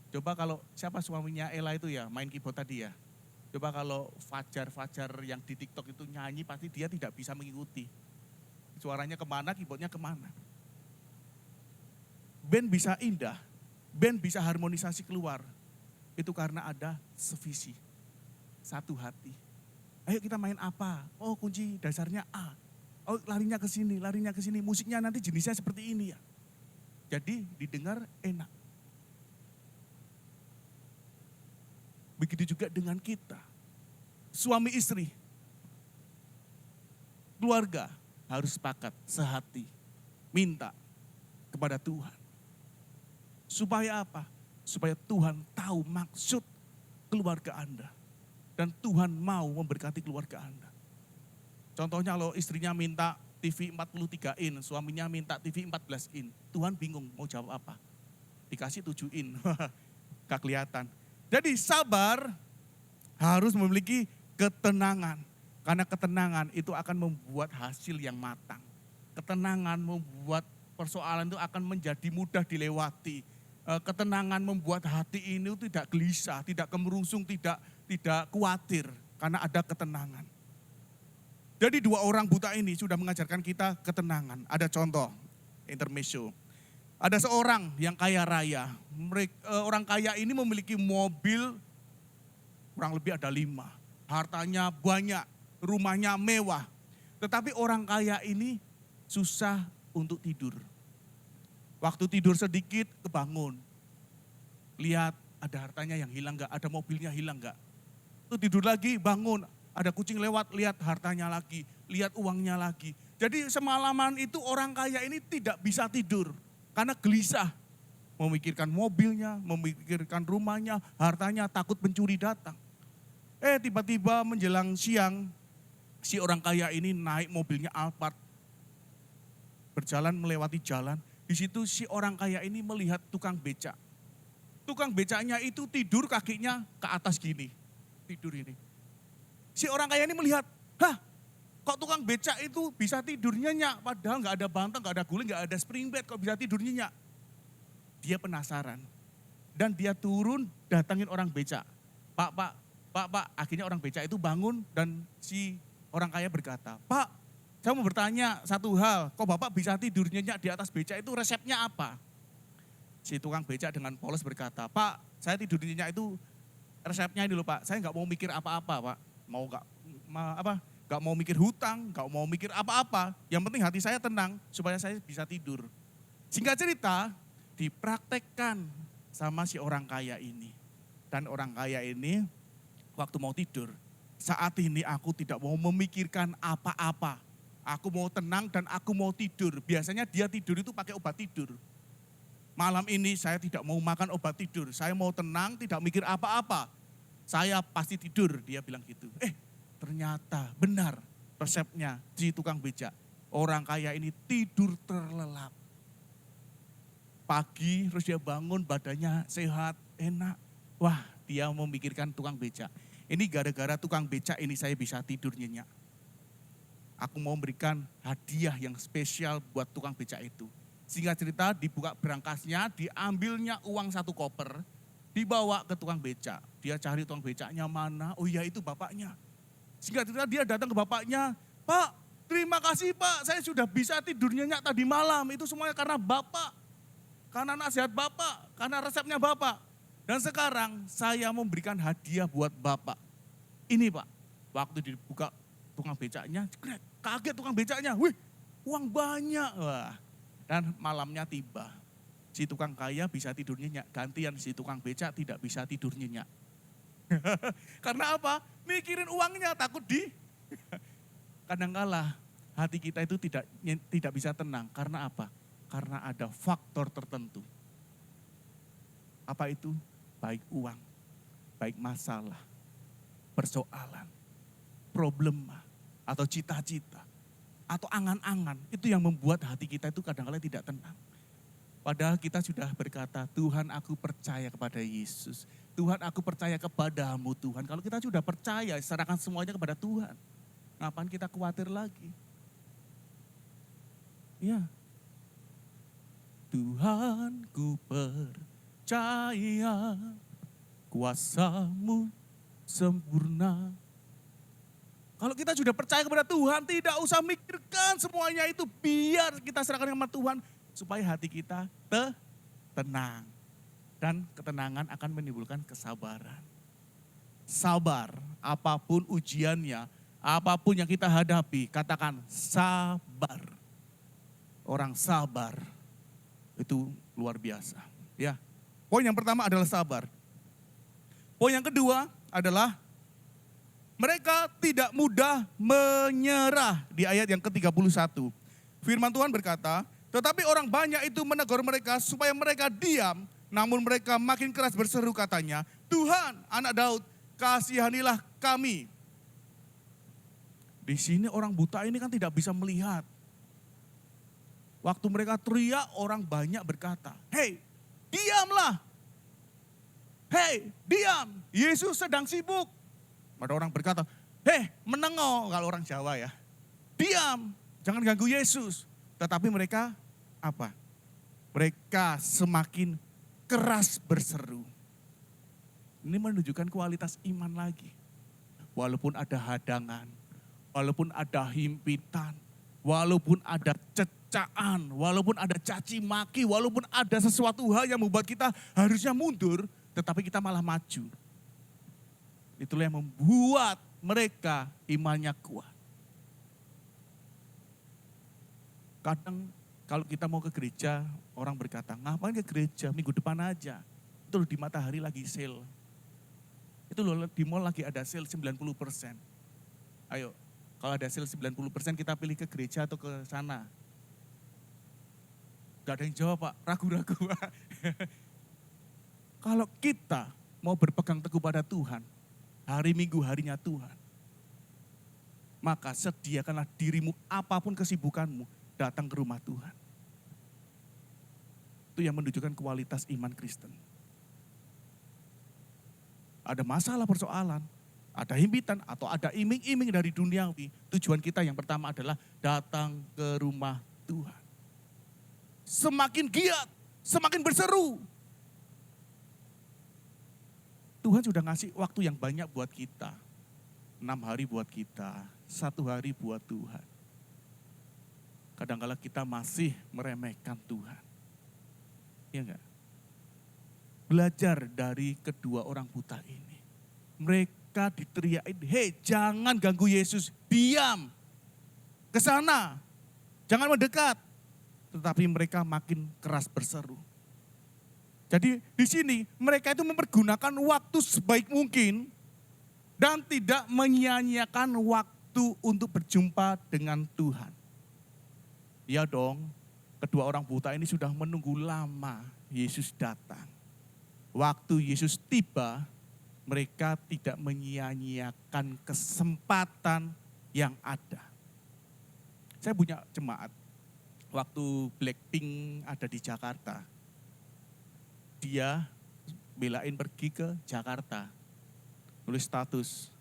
Coba kalau siapa suaminya Ella itu ya, main keyboard tadi ya. Coba kalau Fajar yang di TikTok itu nyanyi pasti dia tidak bisa mengikuti. Suaranya kemana, keyboardnya kemana. Band bisa indah, band bisa harmonisasi keluar. Itu karena ada sevisi, satu hati. Ayo kita main apa? Oh kunci dasarnya A. Oh larinya ke sini, musiknya nanti jenisnya seperti ini ya. Jadi didengar enak. Begitu juga dengan kita. Suami istri, keluarga harus sepakat, sehati, minta kepada Tuhan. Supaya apa? Supaya Tuhan tahu maksud keluarga Anda. Dan Tuhan mau memberkati keluarga Anda. Contohnya kalau istrinya minta TV 43 in, suaminya minta TV 14 in. Tuhan bingung mau jawab apa. Dikasih 7 in, gak kelihatan. Jadi sabar harus memiliki ketenangan. Karena ketenangan itu akan membuat hasil yang matang. Ketenangan membuat persoalan itu akan menjadi mudah dilewati. Ketenangan membuat hati ini tidak gelisah, tidak kemerungsung, tidak khawatir. Karena ada ketenangan. Jadi 2 orang buta ini sudah mengajarkan kita ketenangan. Ada contoh, intermezzo. Ada seorang yang kaya raya. Orang kaya ini memiliki mobil kurang lebih ada 5. Hartanya banyak, rumahnya mewah. Tetapi orang kaya ini susah untuk tidur. Waktu tidur sedikit kebangun. Lihat ada hartanya yang hilang enggak, ada mobilnya hilang enggak. Itu tidur lagi bangun, ada kucing lewat, lihat hartanya lagi, lihat uangnya lagi. Jadi semalaman itu orang kaya ini tidak bisa tidur karena gelisah. Memikirkan mobilnya, memikirkan rumahnya, hartanya, takut pencuri datang. Tiba-tiba menjelang siang, si orang kaya ini naik mobilnya Alphard. Berjalan melewati jalan, di situ si orang kaya ini melihat tukang becak. Tukang becaknya itu tidur kakinya ke atas gini, tidur ini. Si orang kaya ini melihat, kok tukang becak itu bisa tidur nyenyak, padahal gak ada bantal, gak ada guling, gak ada spring bed, kok bisa tidur nyenyak. Dia penasaran, dan dia turun datangin orang becak. Pak, akhirnya orang becak itu bangun dan si orang kaya berkata, Pak, saya mau bertanya satu hal, kok Bapak bisa tidur nyenyak di atas becak itu resepnya apa? Si tukang becak dengan polos berkata, Pak, saya tidur nyenyak itu resepnya ini loh Pak, saya gak mau mikir apa-apa Pak. Gak mau mikir hutang, gak mau mikir apa-apa. Yang penting hati saya tenang supaya saya bisa tidur. Singkat cerita, dipraktekkan sama si orang kaya ini. Dan orang kaya ini waktu mau tidur, saat ini aku tidak mau memikirkan apa-apa. Aku mau tenang dan aku mau tidur. Biasanya dia tidur itu pakai obat tidur. Malam ini saya tidak mau makan obat tidur. Saya mau tenang, tidak mikir apa-apa. Saya pasti tidur, dia bilang gitu. Ternyata benar resepnya si tukang becak. Orang kaya ini tidur terlelap. Pagi terus dia bangun, badannya sehat, enak. Wah, dia memikirkan tukang becak. Ini gara-gara tukang becak ini saya bisa tidur nyenyak. Aku mau memberikan hadiah yang spesial buat tukang becak itu. Singkat cerita, dibuka berangkasnya, diambilnya uang 1 koper, dibawa ke tukang becak. Dia cari tukang becaknya mana, oh iya itu bapaknya. Singkat cerita dia datang ke bapaknya, Pak, terima kasih Pak, saya sudah bisa tidur nyenyak tadi malam. Itu semuanya karena Bapak, karena nasihat Bapak, karena resepnya Bapak. Dan sekarang saya memberikan hadiah buat Bapak. Ini Pak, waktu dibuka tukang becaknya, kaget tukang becaknya, wih uang banyak. Wah. Dan malamnya tiba, si tukang kaya bisa tidur nyenyak, gantian si tukang becak tidak bisa tidur nyenyak. Karena apa? Mikirin uangnya, takut kadangkala hati kita itu tidak bisa tenang. Karena apa? Karena ada faktor tertentu. Apa itu? Baik uang, baik masalah, persoalan, problema, atau cita-cita, atau angan-angan. Itu yang membuat hati kita itu kadang-kadang tidak tenang. Padahal kita sudah berkata, Tuhan aku percaya kepada Yesus. Tuhan aku percaya kepadamu Tuhan. Kalau kita sudah percaya, serahkan semuanya kepada Tuhan. Ngapain kita khawatir lagi? Ya. Tuhan ku percaya kuasa-Mu sempurna. Kalau kita sudah percaya kepada Tuhan, tidak usah mikirkan semuanya itu. Biar kita serahkan kepada Tuhan, supaya hati kita tenang. Dan ketenangan akan menimbulkan kesabaran. Sabar, apapun ujiannya, apapun yang kita hadapi, katakan sabar. Orang sabar itu luar biasa. Ya. Poin yang pertama adalah sabar. Poin yang kedua adalah mereka tidak mudah menyerah di ayat yang ke-31. Firman Tuhan berkata, tetapi orang banyak itu menegur mereka supaya mereka diam, namun mereka makin keras berseru katanya, Tuhan anak Daud kasihanilah kami. Di sini orang buta ini kan tidak bisa melihat. Waktu mereka teriak orang banyak berkata, hei diamlah. Hei diam, Yesus sedang sibuk. Ada orang berkata, menengok kalau orang Jawa ya. Diam, jangan ganggu Yesus. Tetapi mereka apa? Mereka semakin keras berseru. Ini menunjukkan kualitas iman lagi. Walaupun ada hadangan, walaupun ada himpitan, walaupun ada cecaan, walaupun ada caci maki, walaupun ada sesuatu hal yang membuat kita harusnya mundur, tetapi kita malah maju. Itulah yang membuat mereka imannya kuat. Kadang kalau kita mau ke gereja, orang berkata, ngapain ke gereja, minggu depan aja. Itu loh di Matahari lagi sale. Itu loh di mall lagi ada sale 90%. Ayo, kalau ada sale 90% kita pilih ke gereja atau ke sana. Gak ada yang jawab Pak, ragu-ragu Pak. Kalau kita mau berpegang teguh pada Tuhan, hari Minggu harinya Tuhan, maka sediakanlah dirimu apapun kesibukanmu, datang ke rumah Tuhan. Itu yang menunjukkan kualitas iman Kristen. Ada masalah persoalan, ada himpitan atau ada iming-iming dari duniawi. Tujuan kita yang pertama adalah datang ke rumah Tuhan. Semakin giat, semakin berseru. Tuhan sudah ngasih waktu yang banyak buat kita. 6 hari buat kita, 1 hari buat Tuhan. Kadang-kala kita masih meremehkan Tuhan. Iya enggak? Belajar dari kedua orang buta ini. Mereka diteriakin, hei jangan ganggu Yesus, diam. Ke sana, jangan mendekat. Tetapi mereka makin keras berseru. Jadi di sini mereka itu mempergunakan waktu sebaik mungkin dan tidak menyia-nyiakan waktu untuk berjumpa dengan Tuhan. Ya dong, kedua orang buta ini sudah menunggu lama Yesus datang. Waktu Yesus tiba, mereka tidak menyia-nyiakan kesempatan yang ada. Saya punya jemaat, waktu Blackpink ada di Jakarta, dia belain pergi ke Jakarta, nulis status,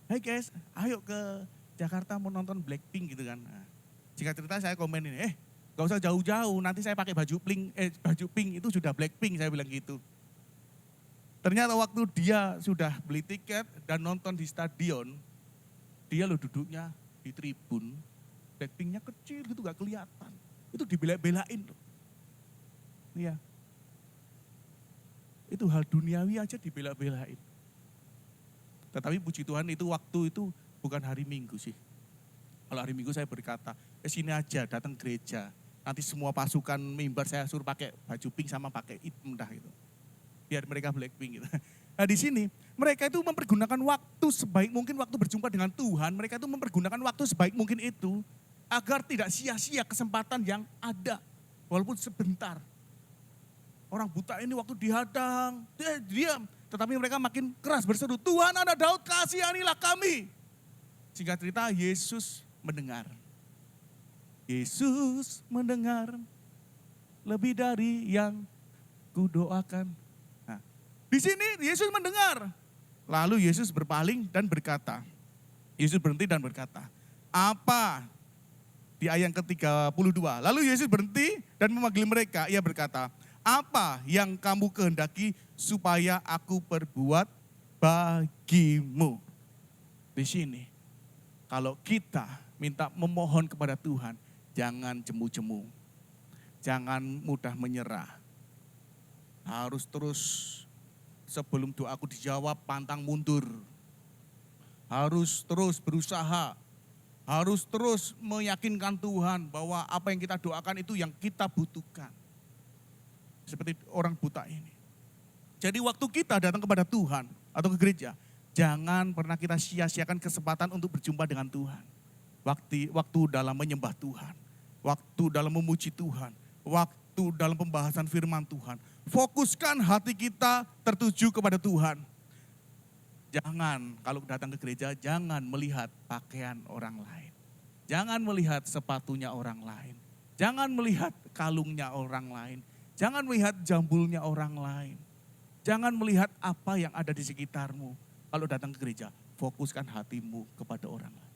"Hai guys, ayo ke Jakarta mau nonton Blackpink," gitu kan. Nah, singkat cerita saya komenin, gak usah jauh-jauh, nanti saya pakai baju pink itu sudah Blackpink, saya bilang gitu. Ternyata waktu dia sudah beli tiket dan nonton di stadion, dia lo duduknya di tribun, Blackpinknya kecil gitu gak kelihatan. Itu dibela-belain loh. Iya. Itu hal duniawi aja dibela-belain. Tetapi puji Tuhan itu waktu itu bukan hari Minggu sih. Kalau hari Minggu saya berkata, sini aja datang gereja. Nanti semua pasukan mimbar saya suruh pakai baju pink sama pakai hitam dah gitu. Biar mereka Blackpink gitu. Nah di sini mereka itu mempergunakan waktu sebaik mungkin waktu berjumpa dengan Tuhan. Mereka itu mempergunakan waktu sebaik mungkin itu agar tidak sia-sia kesempatan yang ada. Walaupun sebentar. Orang buta ini waktu dihadang, dia diam. Tetapi mereka makin keras berseru, "Tuhan anak Daud, kasihanilah kami." Singkat cerita, Yesus mendengar. Yesus mendengar lebih dari yang kudoakan. Nah, di sini Yesus mendengar. Lalu Yesus berpaling dan berkata, Yesus berhenti dan berkata, apa? Di ayat ke-32, lalu Yesus berhenti dan memanggil mereka, ia berkata, apa yang kamu kehendaki supaya aku perbuat bagimu? Di sini, kalau kita minta memohon kepada Tuhan, jangan jemu-jemu. Jangan mudah menyerah. Harus terus sebelum doaku dijawab, pantang mundur. Harus terus berusaha. Harus terus meyakinkan Tuhan bahwa apa yang kita doakan itu yang kita butuhkan. Seperti orang buta ini. Jadi waktu kita datang kepada Tuhan atau ke gereja, jangan pernah kita sia-siakan kesempatan untuk berjumpa dengan Tuhan. Waktu dalam menyembah Tuhan, waktu dalam memuji Tuhan, waktu dalam pembahasan firman Tuhan. Fokuskan hati kita tertuju kepada Tuhan. Jangan kalau datang ke gereja, jangan melihat pakaian orang lain. Jangan melihat sepatunya orang lain. Jangan melihat kalungnya orang lain. Jangan melihat jambulnya orang lain. Jangan melihat apa yang ada di sekitarmu. Kalau datang ke gereja, fokuskan hatimu kepada orang lain.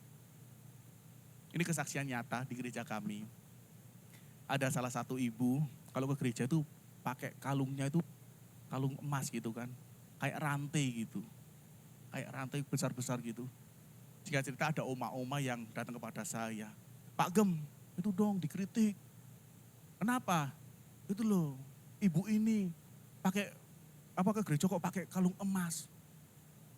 Ini kesaksian nyata di gereja kami. Ada salah satu ibu, kalau ke gereja itu pakai kalungnya itu kalung emas gitu kan. Kayak rantai gitu. Kayak rantai besar-besar gitu. Jika cerita ada oma-oma yang datang kepada saya. "Pak Gem, itu dong dikritik. Kenapa? Itu loh, ibu ini pakai ke gereja kok pakai kalung emas."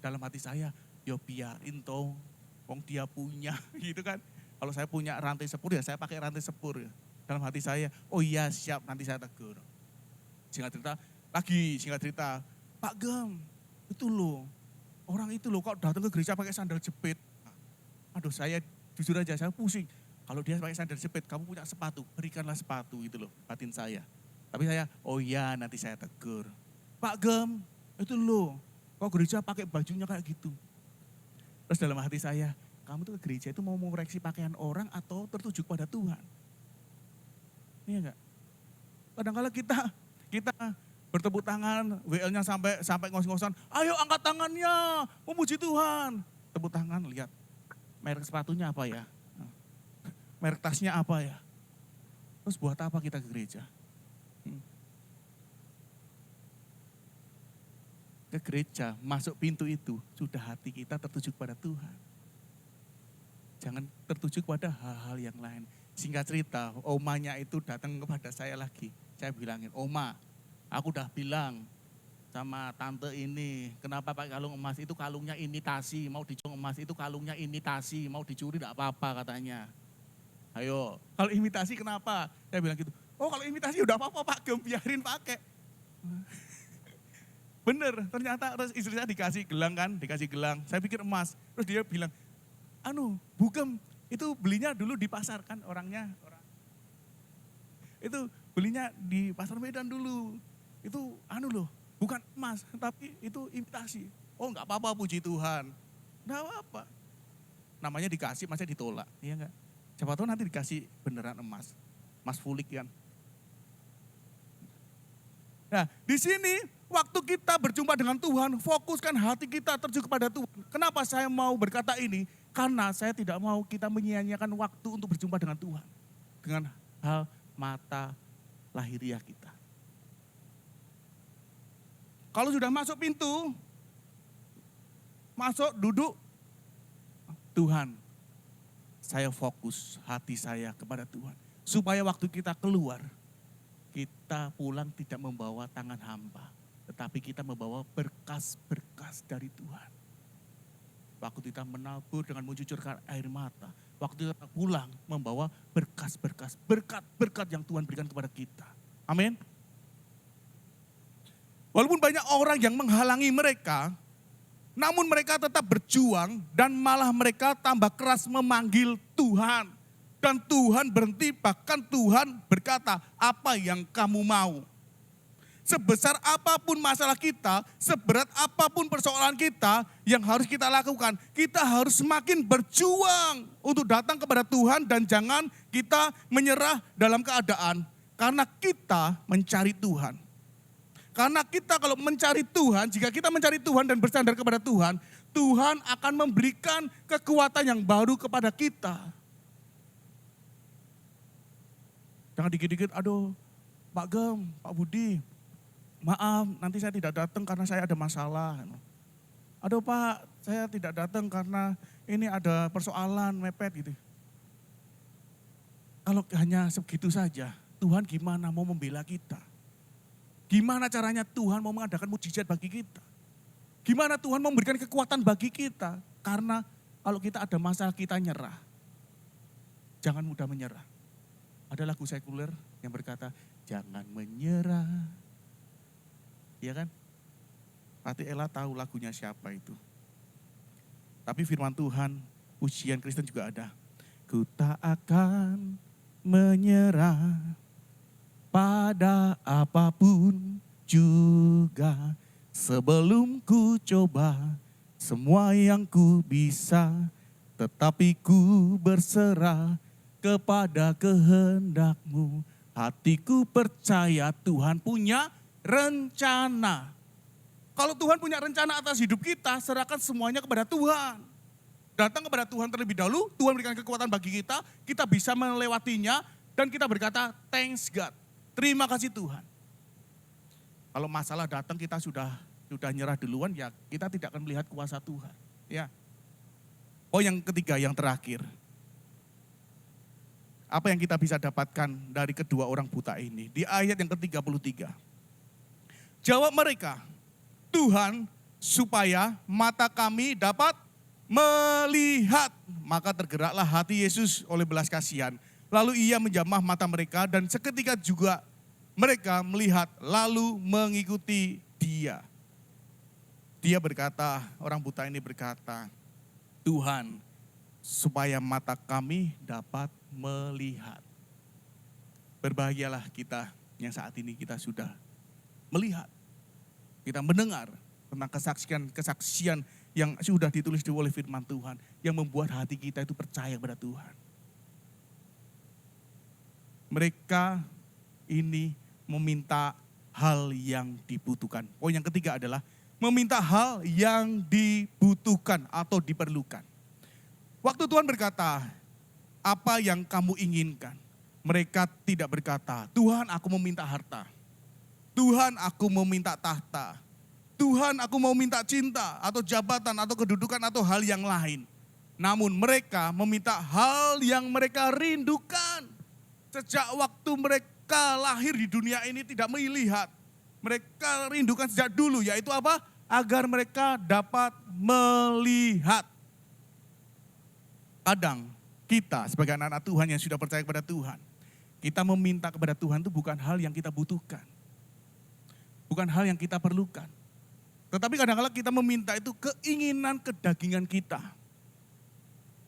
Dalam hati saya, ya biarin toh, wong dia punya gitu kan. Kalau saya punya rantai sepur ya saya pakai rantai sepur ya. Dalam hati saya, oh iya siap nanti saya tegur. Singkat cerita, "Pak Gem, itu loh, orang itu loh kok datang ke gereja pakai sandal jepit." Aduh saya jujur aja saya pusing. Kalau dia pakai sandal jepit, kamu punya sepatu, berikanlah sepatu itu loh batin saya. Tapi saya, oh iya nanti saya tegur. "Pak Gem, itu loh, kok gereja pakai bajunya kayak gitu." Terus dalam hati saya, kamu tuh ke gereja itu mau mengoreksi pakaian orang atau tertuju pada Tuhan? Iya enggak? Kadang-kadang kita bertepuk tangan, WL-nya sampai ngos-ngosan, "Ayo angkat tangannya, memuji Tuhan." Tepuk tangan, lihat merek sepatunya apa ya? Merek tasnya apa ya? Terus buat apa kita ke gereja? Ke gereja, masuk pintu itu, sudah hati kita tertuju kepada Tuhan. Jangan tertuju kepada hal-hal yang lain. Singkat cerita, omanya itu datang kepada saya lagi. Saya bilangin, "Oma, aku udah bilang sama tante ini, kenapa pakai kalung emas, itu kalungnya imitasi, mau dicuri emas itu kalungnya imitasi, mau dicuri tidak apa-apa," katanya. "Ayo, kalau imitasi kenapa?" Saya bilang gitu. "Oh kalau imitasi udah apa-apa Pak Gem, biarin pakai." Bener, ternyata terus istri saya dikasih gelang kan, dikasih gelang. Saya pikir emas, terus dia bilang, "Bu Gem, itu belinya dulu di pasar kan orangnya. Itu belinya di pasar Medan dulu. Itu loh, bukan emas, tapi itu imitasi." "Oh enggak apa-apa puji Tuhan." Enggak apa-apa. Namanya dikasih, masa ditolak, iya enggak? Siapa tahu nanti dikasih beneran emas. Emas fulik kan. Nah, di sini waktu kita berjumpa dengan Tuhan, fokuskan hati kita tertuju kepada Tuhan. Kenapa saya mau berkata ini? Karena saya tidak mau kita menyia-nyiakan waktu untuk berjumpa dengan Tuhan. Dengan hal mata lahiriah kita. Kalau sudah masuk pintu, masuk, duduk, Tuhan, saya fokus hati saya kepada Tuhan. Supaya waktu kita keluar, kita pulang tidak membawa tangan hamba, tetapi kita membawa berkas-berkas dari Tuhan. Waktu kita menabur dengan mencucurkan air mata, waktu kita pulang membawa berkas-berkas, berkat-berkat yang Tuhan berikan kepada kita. Amin. Walaupun banyak orang yang menghalangi mereka, namun mereka tetap berjuang dan malah mereka tambah keras memanggil Tuhan. Dan Tuhan berhenti, bahkan Tuhan berkata, apa yang kamu mau? Sebesar apapun masalah kita, seberat apapun persoalan kita yang harus kita lakukan, kita harus semakin berjuang untuk datang kepada Tuhan dan jangan kita menyerah dalam keadaan. Karena kita mencari Tuhan. Karena kita kalau mencari Tuhan, jika kita mencari Tuhan dan bersandar kepada Tuhan, Tuhan akan memberikan kekuatan yang baru kepada kita. Jangan dikit-dikit, aduh Pak Gem, Pak Budi, maaf nanti saya tidak datang karena saya ada masalah. Aduh Pak, saya tidak datang karena ini ada persoalan mepet gitu. Kalau hanya segitu saja, Tuhan gimana mau membela kita? Gimana caranya Tuhan mau mengadakan mujizat bagi kita? Gimana Tuhan mau memberikan kekuatan bagi kita? Karena kalau kita ada masalah kita nyerah. Jangan mudah menyerah. Ada lagu sekuler yang berkata, jangan menyerah. Iya kan? Pati Ella tahu lagunya siapa itu. Tapi firman Tuhan, pujian Kristen juga ada. Ku tak akan menyerah pada apapun juga. Sebelum ku coba semua yang ku bisa. Tetapi ku berserah kepada kehendak-Mu. Hatiku percaya Tuhan punya rencana. Kalau Tuhan punya rencana atas hidup kita, serahkan semuanya kepada Tuhan. Datang kepada Tuhan terlebih dahulu, Tuhan berikan kekuatan bagi kita bisa melewatinya, dan kita berkata, thanks God. Terima kasih Tuhan. Kalau masalah datang kita sudah nyerah duluan, ya kita tidak akan melihat kuasa Tuhan. Ya. Oh yang ketiga, yang terakhir. Apa yang kita bisa dapatkan dari kedua orang buta ini? Di ayat yang ke-33. Jawab mereka, Tuhan supaya mata kami dapat melihat. Maka tergeraklah hati Yesus oleh belas kasihan. Lalu ia menjamah mata mereka dan seketika juga mereka melihat lalu mengikuti dia. Dia berkata, orang buta ini berkata, Tuhan supaya mata kami dapat melihat. Berbahagialah kita yang saat ini kita sudah melihat. Kita mendengar tentang kesaksian yang sudah ditulis oleh firman Tuhan. Yang membuat hati kita itu percaya kepada Tuhan. Mereka ini meminta hal yang dibutuhkan. Poin yang ketiga adalah meminta hal yang dibutuhkan atau diperlukan. Waktu Tuhan berkata, apa yang kamu inginkan? Mereka tidak berkata, Tuhan aku meminta harta. Tuhan aku meminta tahta. Tuhan aku mau minta cinta atau jabatan atau kedudukan atau hal yang lain. Namun mereka meminta hal yang mereka rindukan. Sejak waktu mereka lahir di dunia ini tidak melihat. Mereka rindukan sejak dulu, yaitu apa? Agar mereka dapat melihat. Kadang kita sebagai anak-anak Tuhan yang sudah percaya kepada Tuhan, kita meminta kepada Tuhan itu bukan hal yang kita butuhkan. Bukan hal yang kita perlukan. Tetapi kadang-kadang kita meminta itu keinginan kedagingan kita.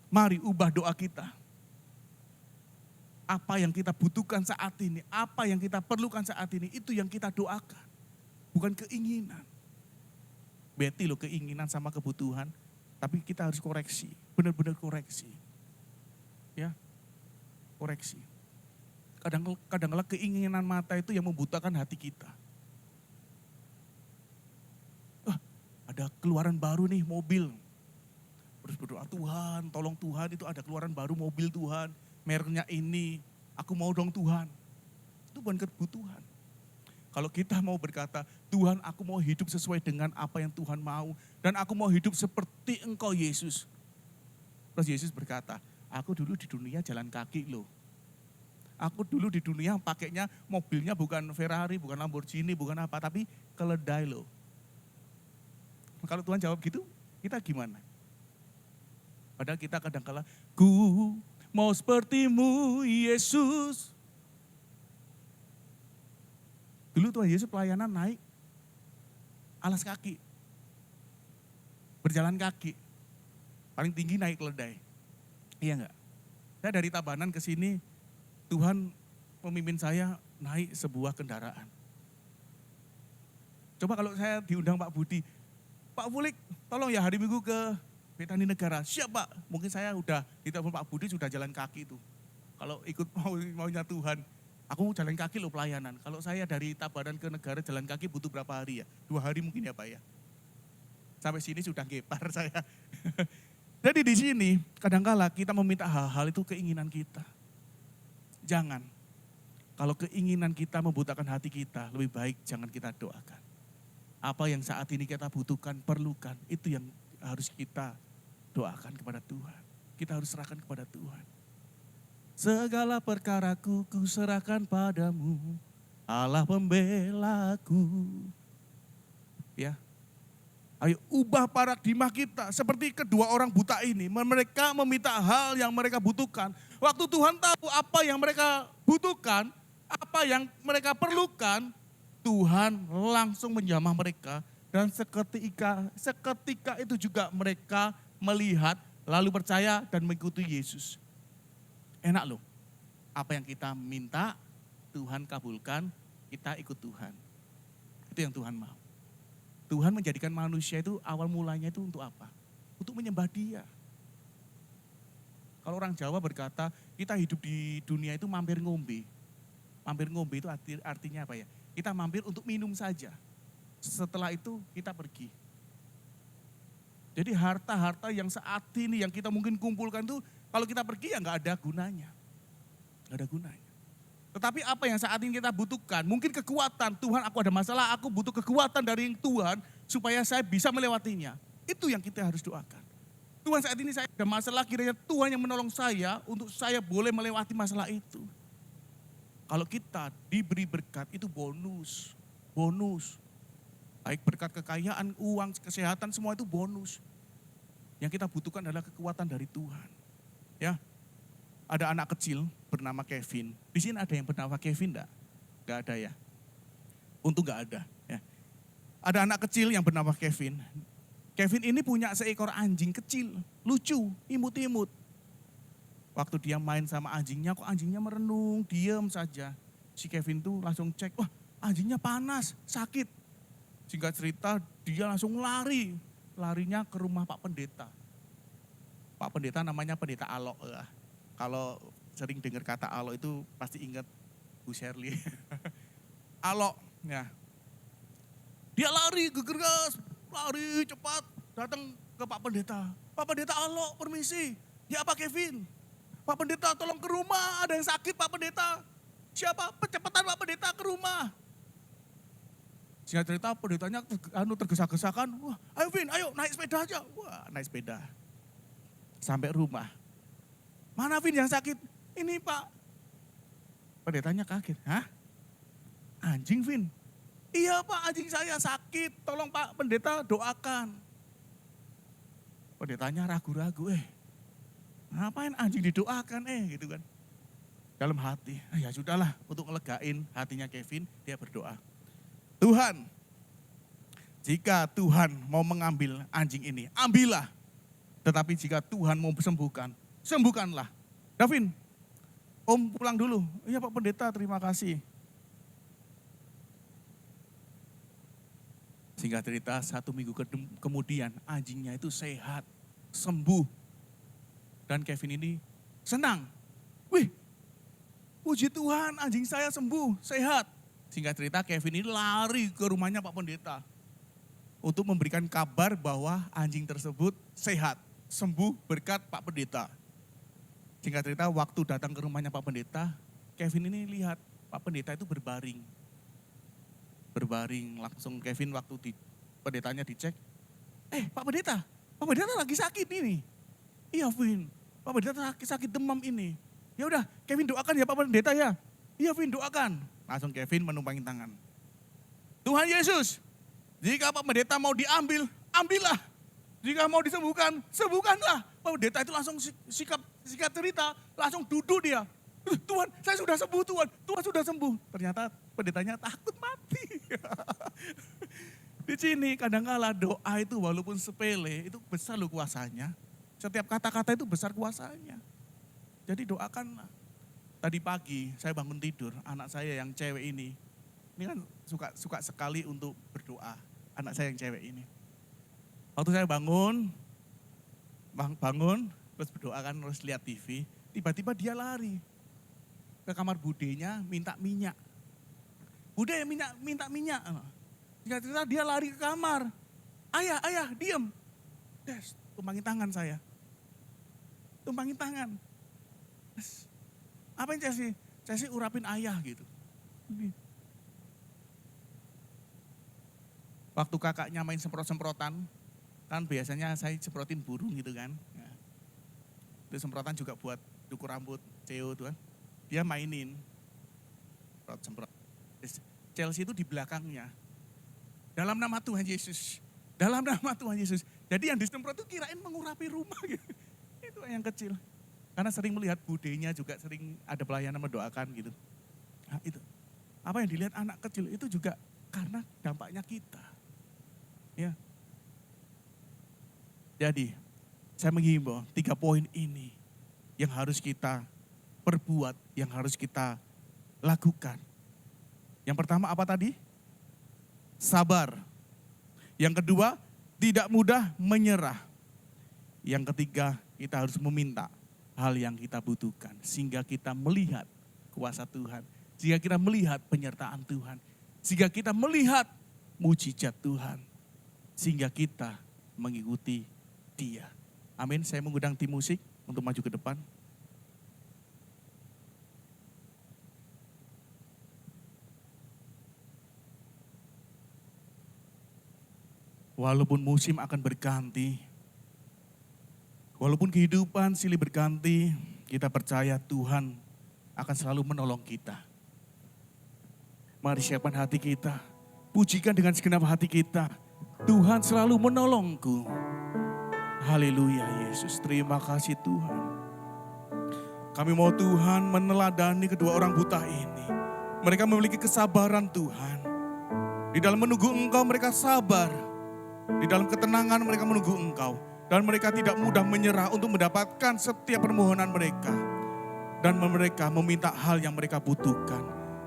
Mari ubah doa kita. Apa yang kita butuhkan saat ini, apa yang kita perlukan saat ini, itu yang kita doakan. Bukan keinginan. Beti loh keinginan sama kebutuhan, tapi kita harus koreksi, benar-benar koreksi. Ya, koreksi. Kadang-kala keinginan mata itu yang membutakan hati kita. Ada keluaran baru nih mobil. Terus berdoa, Tuhan tolong Tuhan itu ada keluaran baru mobil Tuhan. Mereknya ini, aku mau dong Tuhan. Itu bukan kebutuhan. Kalau kita mau berkata, Tuhan aku mau hidup sesuai dengan apa yang Tuhan mau. Dan aku mau hidup seperti Engkau Yesus. Terus Yesus berkata, aku dulu di dunia jalan kaki loh. Aku dulu di dunia pakainya mobilnya bukan Ferrari, bukan Lamborghini, bukan apa. Tapi keledai loh. Kalau Tuhan jawab gitu, kita gimana? Padahal kita kadang-kala, ku mau sepertimu Yesus. Dulu Tuhan Yesus pelayanan naik alas kaki. Berjalan kaki. Paling tinggi naik keledai. Iya enggak? Saya dari Tabanan ke sini, Tuhan memimpin saya naik sebuah kendaraan. Coba kalau saya diundang Pak Budi, Pak Fulik tolong ya hari Minggu ke Betani Negara. Siap Pak, mungkin saya udah ditelepon Pak Budi sudah jalan kaki tuh. Kalau ikut maunya Tuhan, aku jalan kaki loh pelayanan. Kalau saya dari Tabanan ke Negara jalan kaki butuh berapa hari ya? 2 hari mungkin ya Pak ya. Sampai sini sudah gepar saya. Jadi di sini kadangkala kita meminta hal-hal itu keinginan kita. Jangan. Kalau keinginan kita membutakan hati kita, lebih baik jangan kita doakan. Apa yang saat ini kita butuhkan, perlukan, itu yang harus kita doakan kepada Tuhan. Kita harus serahkan kepada Tuhan. Segala perkaraku ku serahkan padamu, Allah pembelaku. Ya. Ayo ubah paradigma kita seperti kedua orang buta ini. Mereka meminta hal yang mereka butuhkan. Waktu Tuhan tahu apa yang mereka butuhkan, apa yang mereka perlukan, Tuhan langsung menjamah mereka. Dan seketika itu juga mereka melihat, lalu percaya dan mengikuti Yesus. Enak loh, apa yang kita minta, Tuhan kabulkan, kita ikut Tuhan. Itu yang Tuhan mau. Tuhan menjadikan manusia itu awal mulanya itu untuk apa? Untuk menyembah Dia. Kalau orang Jawa berkata, kita hidup di dunia itu mampir ngombe. Mampir ngombe itu artinya apa ya? Kita mampir untuk minum saja. Setelah itu kita pergi. Jadi harta-harta yang saat ini yang kita mungkin kumpulkan itu, kalau kita pergi ya nggak ada gunanya. Nggak ada gunanya. Tetapi apa yang saat ini kita butuhkan, mungkin kekuatan, Tuhan aku ada masalah, aku butuh kekuatan dari Tuhan supaya saya bisa melewatinya. Itu yang kita harus doakan. Tuhan saat ini saya ada masalah, kiranya Tuhan yang menolong saya untuk saya boleh melewati masalah itu. Kalau kita diberi berkat itu bonus, bonus. Baik berkat kekayaan, uang, kesehatan, semua itu bonus. Yang kita butuhkan adalah kekuatan dari Tuhan. Ya. Ada anak kecil bernama Kevin. Di sini ada yang bernama Kevin enggak? Enggak ada ya. Untung enggak ada. Ya. Ada anak kecil yang bernama Kevin. Kevin ini punya seekor anjing kecil, lucu, imut-imut. Waktu dia main sama anjingnya, kok anjingnya merenung, diam saja. Si Kevin tuh langsung cek, wah anjingnya panas, sakit. Singkat cerita, dia langsung lari. Larinya ke rumah Pak Pendeta. Pak Pendeta namanya Pendeta Alok. Kalau sering dengar kata Alok itu pasti ingat Bu Shirley. Alok, ya. Dia lari gegas, lari cepat datang ke Pak Pendeta. Pak Pendeta Alok, permisi. Ya Pak Kevin. Pak Pendeta tolong ke rumah, ada yang sakit Pak Pendeta. Siapa? Percepatan Pak Pendeta ke rumah. Singkat cerita pendetanya tergesa-gesakan. Wah, ayo Vin, ayo naik sepeda aja. Wah, naik sepeda. Sampai rumah. Mana Vin yang sakit? Ini Pak. Pendetanya kaget. Hah? Anjing Vin? Iya Pak, anjing saya sakit. Tolong Pak Pendeta doakan. Pendetanya ragu-ragu. Ngapain anjing didoakan gitu kan. Dalam hati. Ya sudahlah, untuk ngelegain hatinya Kevin, dia berdoa. Tuhan, jika Tuhan mau mengambil anjing ini, ambillah. Tetapi jika Tuhan mau sembuhkan, sembuhkanlah. Davin, Om pulang dulu. Iya Pak Pendeta, terima kasih. Singkat cerita, 1 minggu kemudian anjingnya itu sehat, sembuh. Dan Kevin ini senang. Wih, Puji Tuhan, anjing saya sembuh, sehat. Singkat cerita Kevin ini lari ke rumahnya Pak Pendeta untuk memberikan kabar bahwa anjing tersebut sehat, sembuh berkat Pak Pendeta. Singkat cerita waktu datang ke rumahnya Pak Pendeta, Kevin ini lihat Pak Pendeta itu berbaring. Berbaring, langsung Kevin waktu pendetanya dicek, Pak Pendeta lagi sakit ini. Iya Vin, Pak Pendeta sakit demam ini. Ya udah, Kevin doakan ya Pak Pendeta ya. Iya Vin, doakan. Langsung Kevin menumpangi tangan. Tuhan Yesus, jika Pak Pendeta mau diambil, ambillah. Jika mau disembuhkan, sembuhkanlah. Pak Pendeta itu langsung sikap cerita, langsung duduk dia. Tuhan, saya sudah sembuh Tuhan, Tuhan sudah sembuh. Ternyata pendetanya takut mati. Di sini kadang-kala doa itu walaupun sepele, itu besar loh kuasanya. Setiap kata-kata itu besar kuasanya. Jadi doakanlah. Tadi pagi saya bangun tidur, anak saya yang cewek ini kan suka sekali untuk berdoa. Anak saya yang cewek ini. Waktu saya bangun, terus berdoa kan, terus lihat TV, tiba-tiba dia lari ke kamar budenya minta minyak. Bude minta minyak. Ternyata dia lari ke kamar. Ayah, diem. Des, tumpangin tangan saya. Tumpangin tangan. Des, apa yang Cesi urapin ayah gitu. Waktu kakaknya main semprot-semprotan, kan biasanya saya semprotin burung gitu kan. Ya. Itu semprotan juga buat dukur rambut, CEO tuh kan. Dia mainin. Semprot. Chelsea itu di belakangnya. Dalam nama Tuhan Yesus. Dalam nama Tuhan Yesus. Jadi yang disemprot itu kirain mengurapi rumah gitu. Itu yang kecil. Karena sering melihat budenya juga sering ada pelayanan mendoakan gitu. Nah itu. Apa yang dilihat anak kecil itu juga karena dampaknya kita. Ya. Jadi saya menghimbau 3 poin ini yang harus kita perbuat, yang harus kita lakukan. Yang pertama apa tadi? Sabar. Yang kedua, tidak mudah menyerah. Yang ketiga, kita harus meminta hal yang kita butuhkan. Sehingga kita melihat kuasa Tuhan. Sehingga kita melihat penyertaan Tuhan. Sehingga kita melihat mujizat Tuhan. Sehingga kita mengikuti Dia. Amin. Saya mengundang tim musik untuk maju ke depan. Walaupun musim akan berganti, walaupun kehidupan silih berganti, kita percaya Tuhan akan selalu menolong kita. Mari siapkan hati kita, pujikan dengan segenap hati kita. Tuhan selalu menolongku. Haleluya Yesus, terima kasih Tuhan. Kami mau Tuhan meneladani kedua orang buta ini. Mereka memiliki kesabaran Tuhan. Di dalam menunggu Engkau mereka sabar. Di dalam ketenangan mereka menunggu Engkau. Dan mereka tidak mudah menyerah untuk mendapatkan setiap permohonan mereka. Dan mereka meminta hal yang mereka butuhkan.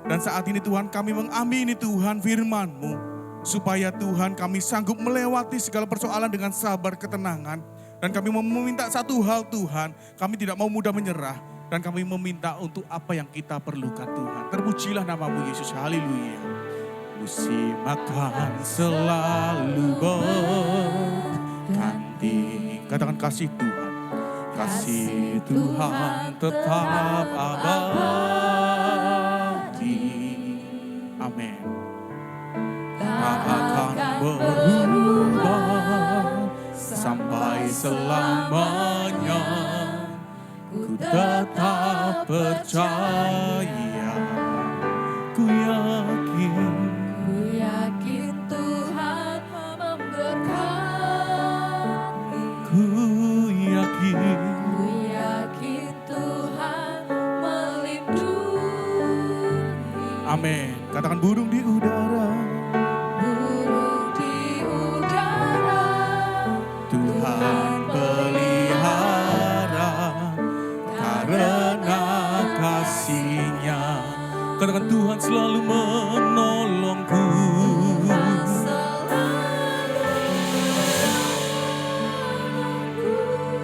Dan saat ini Tuhan kami mengamini Tuhan firman-Mu. Supaya Tuhan kami sanggup melewati segala persoalan dengan sabar ketenangan. Dan kami meminta satu hal Tuhan. Kami tidak mau mudah menyerah. Dan kami meminta untuk apa yang kita perlukan Tuhan. Terpujilah nama-Mu Yesus. Haleluya. Musim akan selalu berganti. Katakan kasih Tuhan. Kasih Tuhan tetap abadi. Amin. Tak akan berubah sampai selamanya. Ku tetap percaya. Ku yakin Tuhan memberkati. Ku yakin Tuhan melindungi. Amin. Katakan burung di udara. Burung di udara. Tuhan pelihara karena kasih-Nya. Katakan Tuhan selalu menolongku.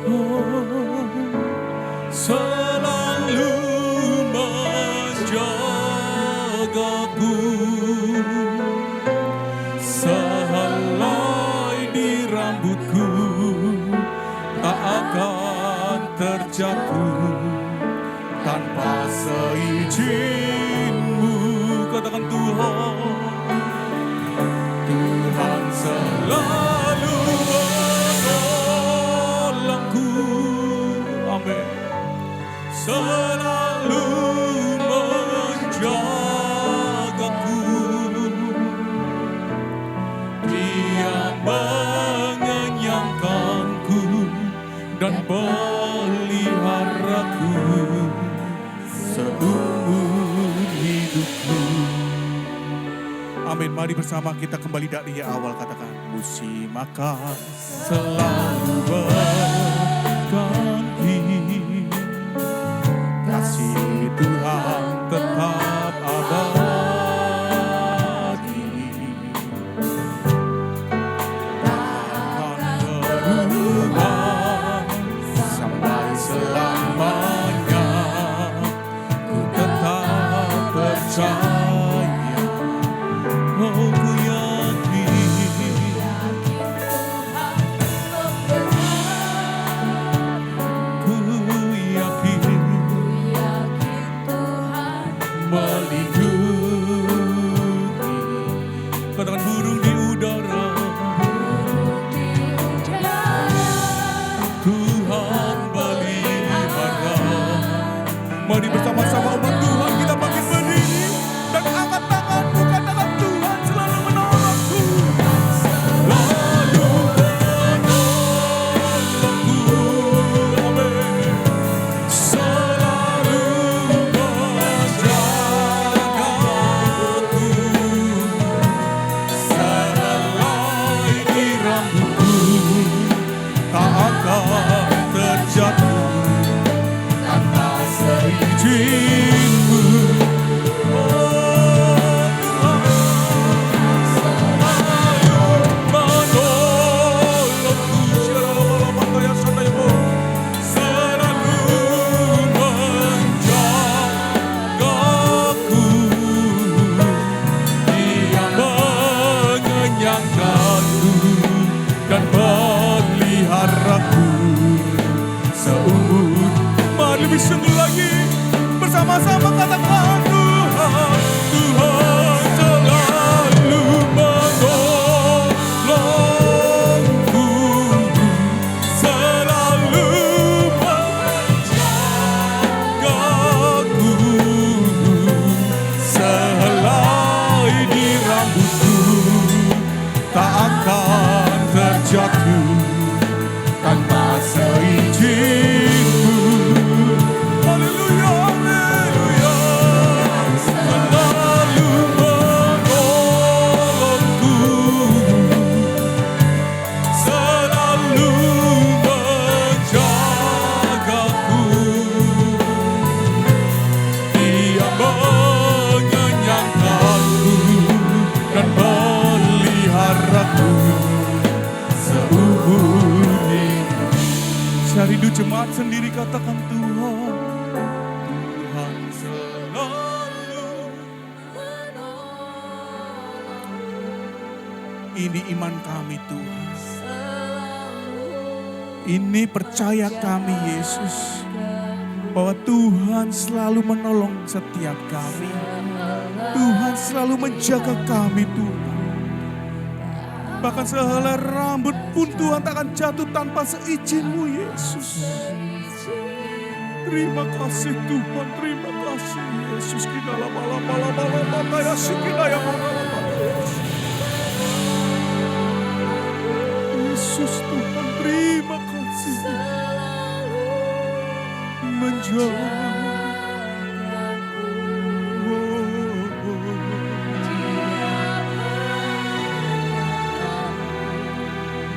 Oh, selalu menolongku. menjagaku, sehelai di rambutku tak akan terjatuh tanpa seizin-Mu. Katakan Tuhan, Tuhan selalu menolongku. Amin. Selalu menjagaku, Dia mengenyangkanku dan peliharaku seumur hidupku. Amin. Mari bersama kita kembali dari awal, katakan musim akan selalu berganti, kasih Tuhan tetap abadi, takkan berubah sampai selamanya. Ku tetap percaya, oh ku yakin, ku yakin melindungi. Katakan burung di udara, Tuhan pelihara. Mari bersama-sama umat Tuhan kita bangkit berdiri dan angkat tanganmu, katakan Tuhan selalu menolongku. Selalu menolongku, amin. Selalu menjagaku, sehelai di rambutku tak akan terjatuh tanpa seizin-Mu. Oh Tuhan, selalu menolongku. Selalu menjagaku, Dia mengenyangkanku dan peliharaku seumur. Mari lebih sungguh lagi bersama-sama katakan Tuhan, Tuhan selalu menolongku, selalu menjagaku, sehelai di rambutku tak akan terjatuh tanpa seizin-Mu. Haleluya, haleluya. Selalu menolongku, selalu menjagaku, Dia mengenyangkanku dan peliharaku seumur hidup. Syaridu jemaat sendiri katakan Tuhan, Tuhan selalu. Ini iman kami Tuhan, ini percaya kami Yesus, bahwa Tuhan selalu menolong setiap kami. Tuhan selalu menjaga kami Tuhan. Bahkan sehelai rambut pun Tuhan tak akan jatuh tanpa seizin-Mu Yesus. Terima kasih Tuhan, terima kasih Yesus. Kita lama-lama ya sikina ya Yesus Tuhan, terima kasih. Menjaga.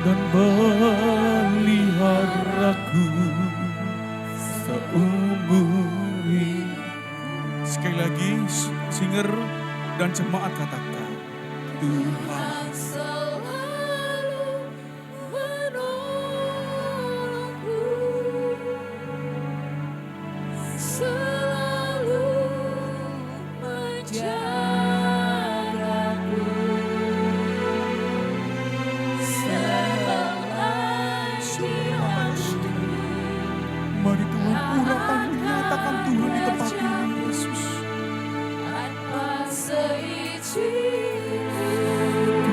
Dan peliharaku seumur hidup. Sekali lagi, singer dan jemaat katakan, Tuhan selalu menolongku, selalu menjaga.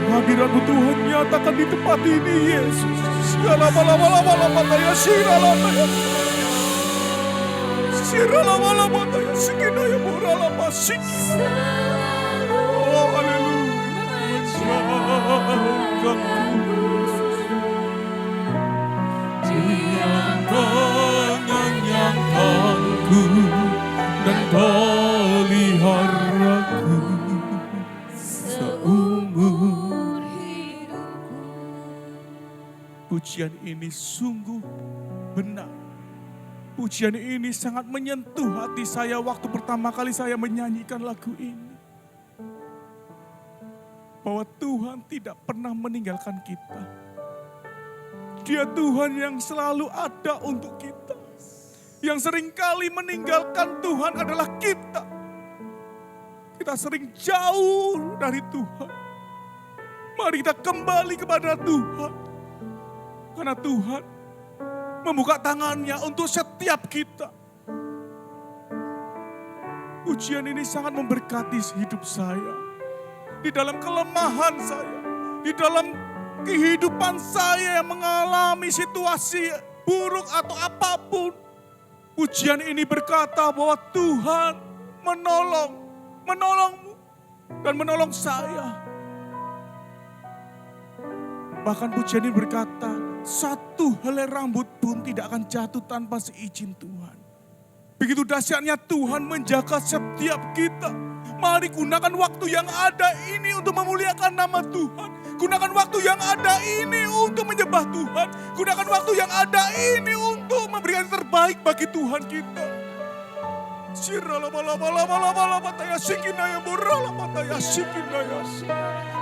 Hadirat-Mu Tuhan nyatakan di tempat ini, Yesus. Lama-lama-lama-lama-lama-ya, siralama-ya. Siralama-lama-ya, sikinaya muralama, sik. Oh, haleluya. Dia mengenyangkanku dan peliharaku seumur hidupku. Pujian ini sungguh benar. Pujian ini sangat menyentuh hati saya waktu pertama kali saya menyanyikan lagu ini. Bahwa Tuhan tidak pernah meninggalkan kita. Dia Tuhan yang selalu ada untuk kita. Yang seringkali meninggalkan Tuhan adalah kita. Kita sering jauh dari Tuhan. Mari kita kembali kepada Tuhan. Karena Tuhan membuka tangannya untuk setiap kita. Pujian ini sangat memberkati hidup saya. Di dalam kelemahan saya. Di dalam kehidupan saya yang mengalami situasi buruk atau apapun. Pujian ini berkata bahwa Tuhan menolongmu dan menolong saya. Bahkan pujian ini berkata, satu helai rambut pun tidak akan jatuh tanpa seizin Tuhan. Begitu dahsyatnya Tuhan menjaga setiap kita. Mari gunakan waktu yang ada ini untuk memuliakan nama Tuhan. Gunakan waktu yang ada ini untuk menyembah Tuhan. Gunakan waktu yang ada ini untuk memberikan yang terbaik bagi Tuhan kita.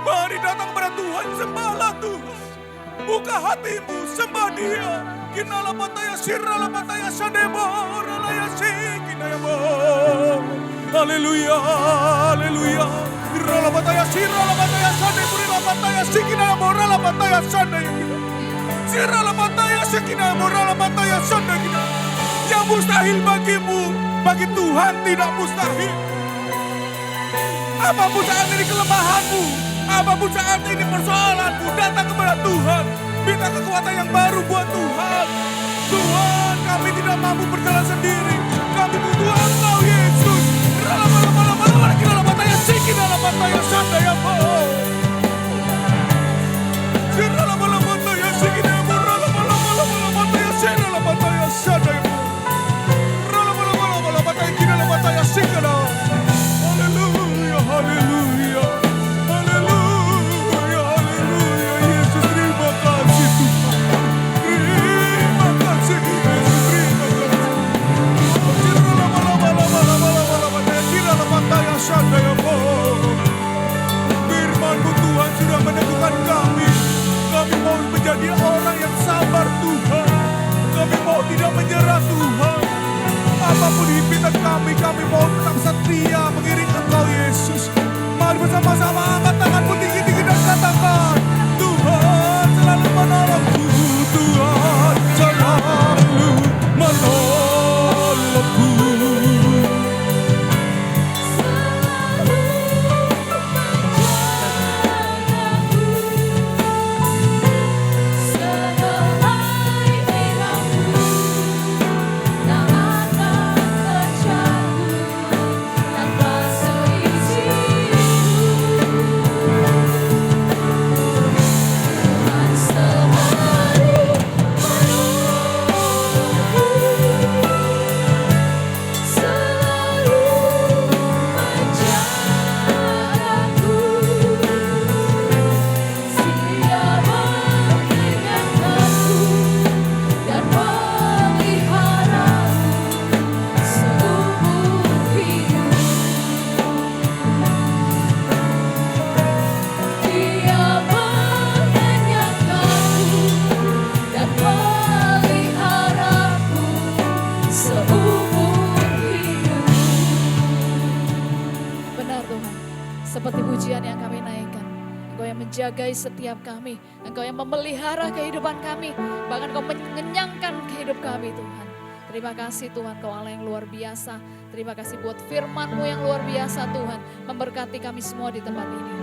Mari datang kepada Tuhan, sembahlah Tuhan. Buka hatimu, sembah Dia. Kinala pataya sirala pataya sadebo ralaya sikinayabo. Haleluya, haleluya. Rala pataya sirala pataya sadebo rala pataya sikinayabo rala pataya sadebo. Sirala pataya sikinayabo rala pataya sadebo. Yang mustahil bagimu, bagi Tuhan tidak mustahil. Apapun saat ini kelemahanmu, apapun saat ini persoalanmu, datang kepada Tuhan. Minta kekuatan yang baru buat Tuhan. Tuhan, kami tidak mampu berjalan sendiri. Kami butuh Engkau, Yesus. Rala-rala-rala-rala, kira-rala-bataya, sikina-rala-bataya, sandaya-bo. Sirala-rala-bataya, sikina-bo, rala-rala-rala-bataya, sirala-bataya, sandaya-bo. Rala-rala-rala-bataya, kira-rala-bataya, sikina. Haleluya, haleluya. Firman-Mu Tuhan sudah meneguhkan kami. Kami mau menjadi orang yang sabar Tuhan. Kami mau tidak menyerah Tuhan. Apapun himpitan kami mau tetap setia mengiring Engkau Yesus. Mari bersama-sama angkat tanganmu tinggi-tinggi dan katakan, Tuhan selalu menolongku. Tuhan selalu menolongku. Jagai setiap kami, Engkau yang memelihara kehidupan kami, bahkan Engkau mengenyangkan kehidup kami Tuhan. Terima kasih Tuhan, Kau Allah yang luar biasa. Terima kasih buat firman-Mu yang luar biasa Tuhan, memberkati kami semua di tempat ini.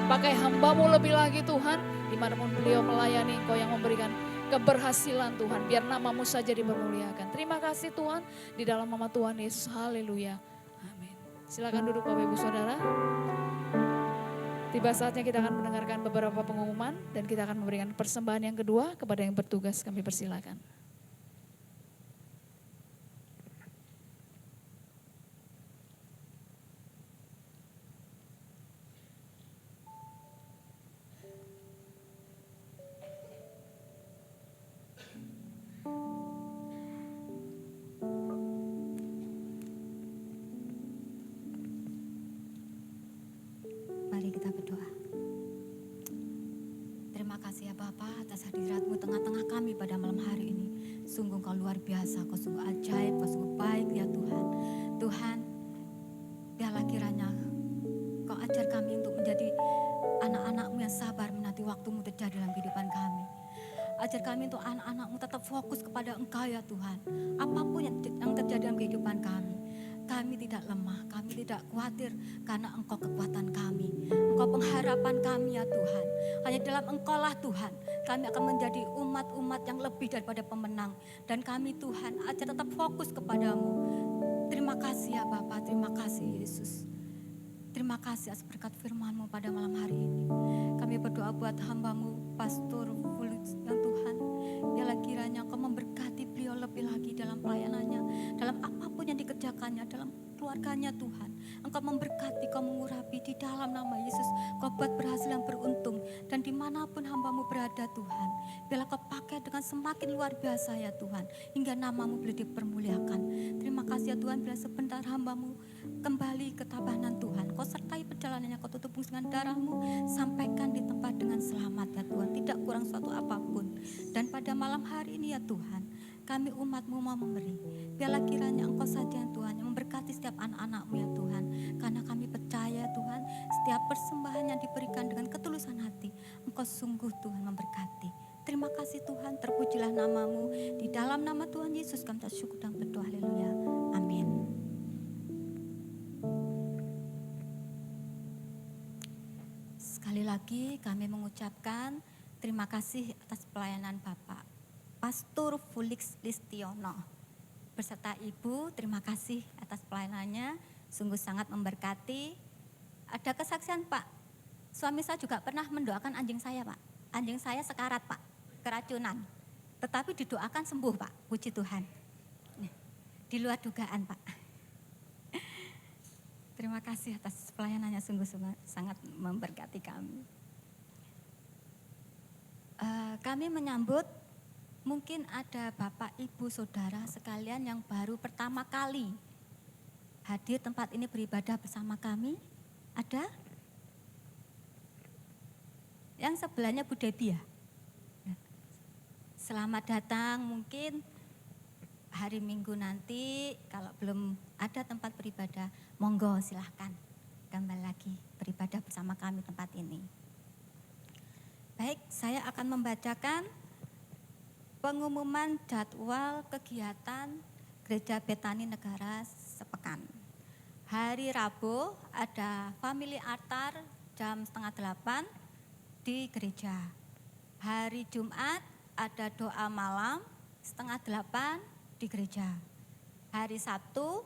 Pakai hamba-Mu lebih lagi Tuhan, dimanapun beliau melayani Engkau yang memberikan keberhasilan Tuhan. Biar nama-Mu saja dipermuliakan. Terima kasih Tuhan, di dalam nama Tuhan Yesus, haleluya, amin. Silakan duduk Bapak Ibu Saudara. Tiba saatnya kita akan mendengarkan beberapa pengumuman dan kita akan memberikan persembahan yang kedua kepada yang bertugas, kami persilakan. Mari kita berdoa. Terima kasih ya Bapa atas hadirat-Mu tengah-tengah kami pada malam hari ini. Sungguh Kau luar biasa, Kau sungguh ajaib, Kau sungguh baik ya Tuhan. Tuhan, biarlah kiranya Kau ajar kami untuk menjadi anak-anak-Mu yang sabar menanti waktu-Mu terjadi dalam kehidupan kami. Ajar kami untuk anak-anak-Mu tetap fokus kepada Engkau ya Tuhan. Apapun yang terjadi dalam kehidupan kami. Kami tidak lemah, kami tidak khawatir karena Engkau kekuatan kami. Engkau pengharapan kami ya Tuhan. Hanya dalam Engkau lah Tuhan, kami akan menjadi umat-umat yang lebih daripada pemenang. Dan kami Tuhan, ajar tetap fokus kepadamu. Terima kasih ya Bapa, terima kasih Yesus. Terima kasih atas berkat firman-Mu pada malam hari ini. Kami berdoa buat hamba-Mu, Pastor Fulix yang Tuhan. Biarlah kiranya Engkau memberkati beliau lebih lagi dalam pelayanannya, dalam apapun yang dikerjakannya, dalam keluarganya Tuhan. Engkau memberkati, Kau mengurapi di dalam nama Yesus. Kau buat berhasil dan beruntung. Dan dimanapun hamba-Mu berada Tuhan, biarlah Kau pakai dengan semakin luar biasa ya Tuhan. Hingga nama-Mu boleh dipermuliakan. Terima kasih ya Tuhan, bila sebentar hamba-Mu kembali ke tabanan Tuhan. Kau sertai perjalanannya, Kau tutup dengan darah-Mu. Sampaikan di tempat dengan selamat ya Tuhan. Tidak kurang suatu apapun. Dan pada malam hari ini ya Tuhan, kami umat-Mu mau memberi. Biarlah kiranya Engkau saja Tuhan yang memberkati setiap anak-anak-Mu ya Tuhan. Karena kami percaya Tuhan, setiap persembahan yang diberikan dengan ketulusan hati, Engkau sungguh Tuhan memberkati. Terima kasih Tuhan, terpujilah nama-Mu. Di dalam nama Tuhan Yesus kami bersyukur dan berdoa, haleluya, amin. Sekali lagi kami mengucapkan terima kasih atas pelayanan Bapak Pastor Fulix Listiono beserta Ibu. Terima kasih atas pelayanannya, sungguh sangat memberkati. Ada kesaksian Pak, suami saya juga pernah mendoakan anjing saya Pak. Anjing saya sekarat Pak, keracunan. Tetapi didoakan sembuh Pak, puji Tuhan. Di luar dugaan Pak. Terima kasih atas pelayanannya, sungguh sangat memberkati kami. Kami menyambut mungkin ada Bapak, Ibu, Saudara sekalian yang baru pertama kali hadir tempat ini beribadah bersama kami. Ada? Yang sebelahnya Bu Debbie ya? Selamat datang, mungkin hari Minggu nanti kalau belum ada tempat beribadah, monggo silahkan kembali lagi beribadah bersama kami tempat ini. Baik, saya akan membacakan pengumuman jadwal kegiatan Gereja Betani Negara sepekan. Hari Rabu ada Family Altar jam 7:30 di gereja. Hari Jumat ada doa malam 7:30 di gereja. Hari Sabtu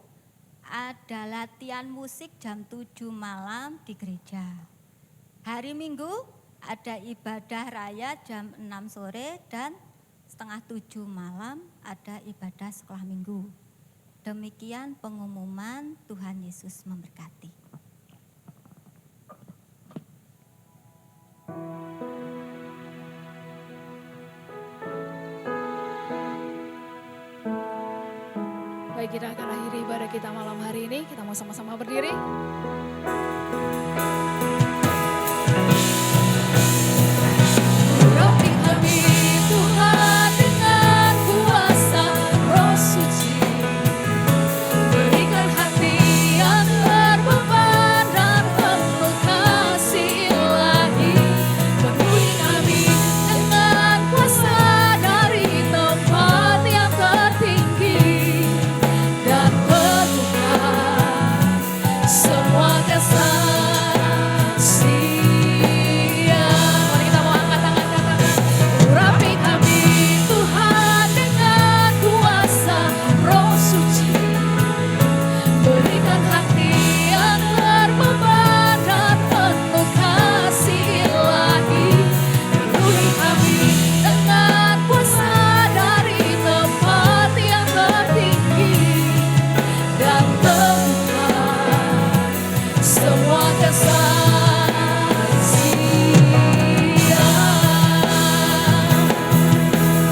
ada latihan musik jam 7 malam di gereja. Hari Minggu ada ibadah raya jam 6 sore dan 6:30 malam ada ibadah sekolah minggu. Demikian pengumuman, Tuhan Yesus memberkati. Baik, kita akan akhiri ibadah kita malam hari ini. Kita mau sama-sama berdiri. Urapi kami Tuhan dengan kuasa Roh Suci. Berikan hati yang terbeban dan penuh kasih ilahi. Penuhi kami dengan kuasa dari tempat yang tertinggi. Dan penuhkan semua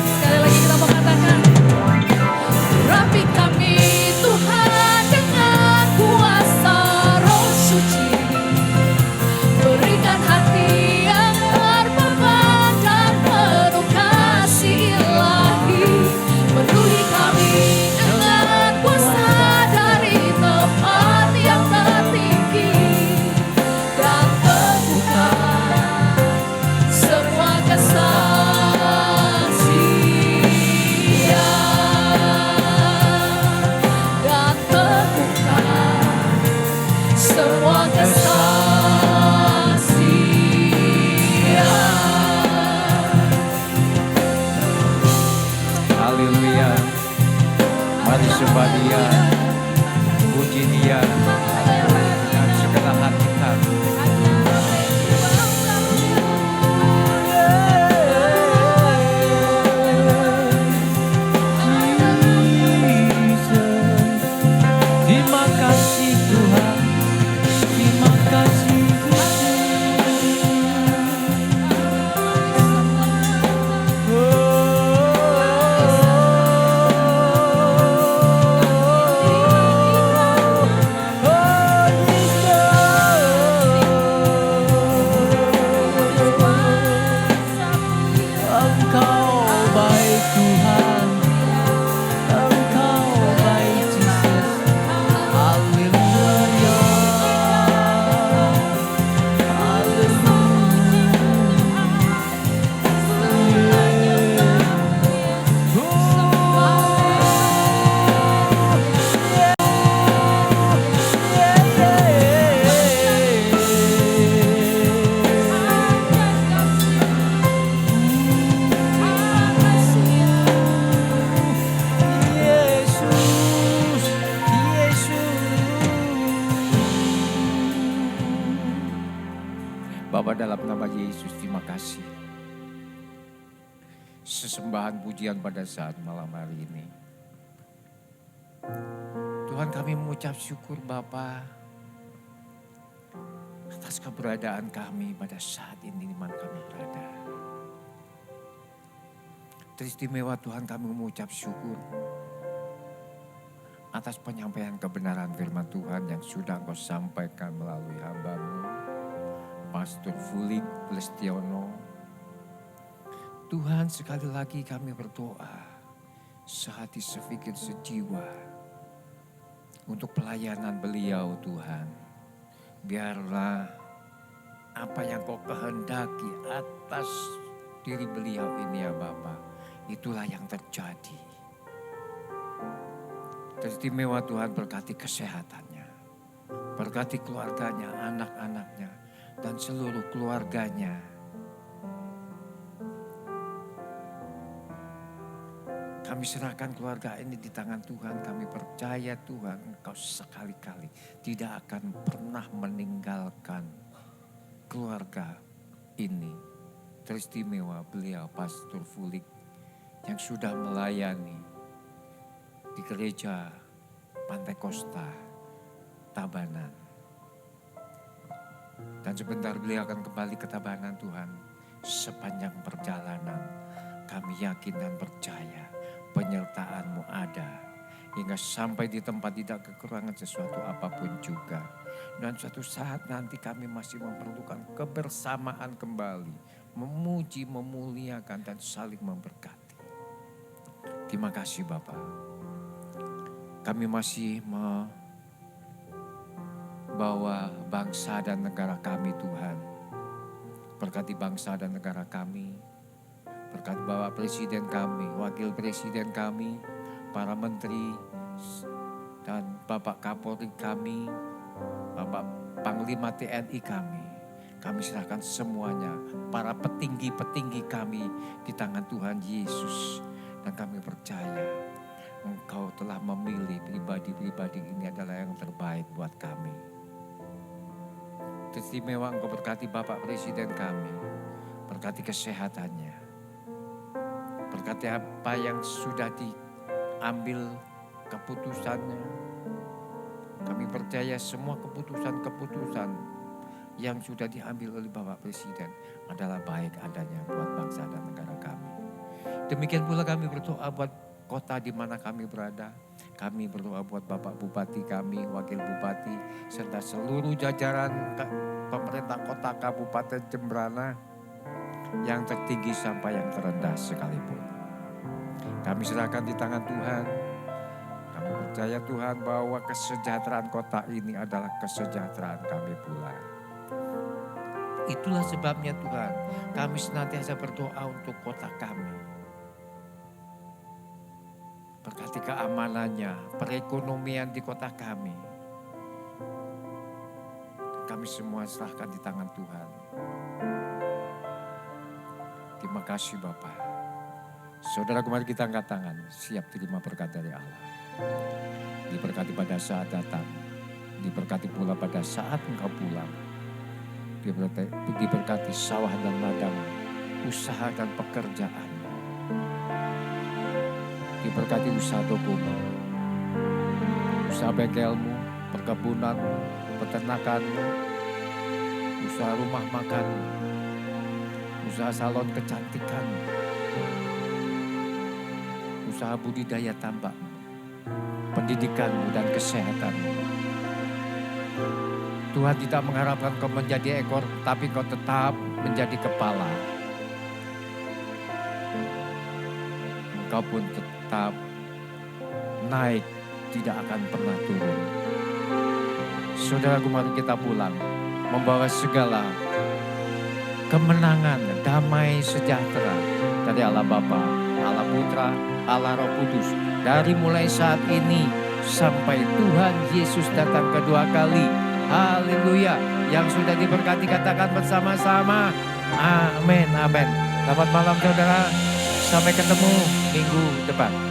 Sekali lagi kita mau katakan, rapi kami Tuhan dengan kuasa Roh Suci. Berikan hati yang terbeban dan penuh kasih ilahi. Penuhi kami dengan kuasa dari tempat yang tertinggi. Dan teguhkan semua kesaksian. Dan teguhkan semua kesaksian. Haleluya. Mari sembah Dia, puji Dia dengan segenap hati kami. Terima kasih Tuhan, terima kasih Engkau baik Tuhan, Engkau baik Yesus. Haleluya, Yesus, Bapa, dalam nama Yesus, terima kasih. Sesembahan pujian pada saat malam hari ini. Tuhan, kami mengucap syukur Bapa atas keberadaan kami pada saat ini di mana kami berada. Teristimewa Tuhan, kami mengucap syukur atas penyampaian kebenaran firman Tuhan yang sudah Engkau sampaikan melalui hamba-Mu, Pastor Fulig Lestiono. Tuhan, sekali lagi kami berdoa sehati, sepikir, sejiwa untuk pelayanan beliau Tuhan. Biarlah apa yang Kau kehendaki atas diri beliau ini ya Bapa, itulah yang terjadi. Teristimewa Tuhan, berkati kesehatannya, berkati keluarganya, anak-anaknya, dan seluruh keluarganya. Kami serahkan keluarga ini di tangan Tuhan. Kami percaya Tuhan, Engkau sekali-kali tidak akan pernah meninggalkan keluarga ini. Teristimewa beliau, Pastor Fulig, yang sudah melayani di gereja Pantai Kosta, Tabanan. Dan sebentar beliau akan kembali ke Tabanan Tuhan. Sepanjang perjalanan kami yakin dan percaya penyertaan-Mu ada. Hingga sampai di tempat tidak kekurangan sesuatu apapun juga. Dan suatu saat nanti kami masih memerlukan kebersamaan kembali. Memuji, memuliakan dan saling memberkati. Terima kasih Bapak. Kami masih membawa bangsa dan negara kami Tuhan. Berkati bangsa dan negara kami. Berkati Bapak Presiden kami, Wakil Presiden kami, para menteri, dan Bapak Kapolri kami, Bapak Panglima TNI kami. Kami serahkan semuanya, para petinggi-petinggi kami di tangan Tuhan Yesus. Dan kami percaya Engkau telah memilih pribadi-pribadi ini adalah yang terbaik buat kami. Istimewa Engkau berkati Bapak Presiden kami, berkati kesehatannya, berkati apa yang sudah diambil keputusannya. Kami percaya semua keputusan-keputusan yang sudah diambil oleh Bapak Presiden adalah baik adanya buat bangsa dan negara kami. Demikian pula kami berdoa buat kota di mana kami berada. Kami berdoa buat Bapak Bupati kami, Wakil Bupati, serta seluruh jajaran pemerintah kota Kabupaten Jembrana, yang tertinggi sampai yang terendah sekalipun. Kami serahkan di tangan Tuhan. Kami percaya Tuhan bahwa kesejahteraan kota ini adalah kesejahteraan kami pula. Itulah sebabnya Tuhan, kami senantiasa berdoa untuk kota kami. Berkati keamanannya, perekonomian di kota kami. Kami semua serahkan di tangan Tuhan. Terima kasih Bapak. Saudara, mari kita angkat tangan, siap terima berkat dari Allah. Diberkati pada saat datang, diberkati pula pada saat engkau pulang. Diberkati sawah dan ladang, usaha dan pekerjaan. Diberkati usaha tokomu, usaha bengkelmu, perkebunanmu, peternakanmu, usaha rumah makanmu, usaha salon kecantikan, usaha budidaya tambakmu, pendidikanmu dan kesehatanmu. Tuhan tidak mengharapkan kau menjadi ekor, tapi kau tetap menjadi kepala. Engkau pun tetap naik, tidak akan pernah turun. Saudaraku, mari kita pulang, membawa segala kemenangan, damai, sejahtera dari Allah Bapa, Allah Putra, Allah Roh Kudus. Dari mulai saat ini sampai Tuhan Yesus datang kedua kali. Haleluya. Yang sudah diberkati katakan bersama-sama. Amin, amin. Selamat malam saudara. Sampai ketemu minggu depan.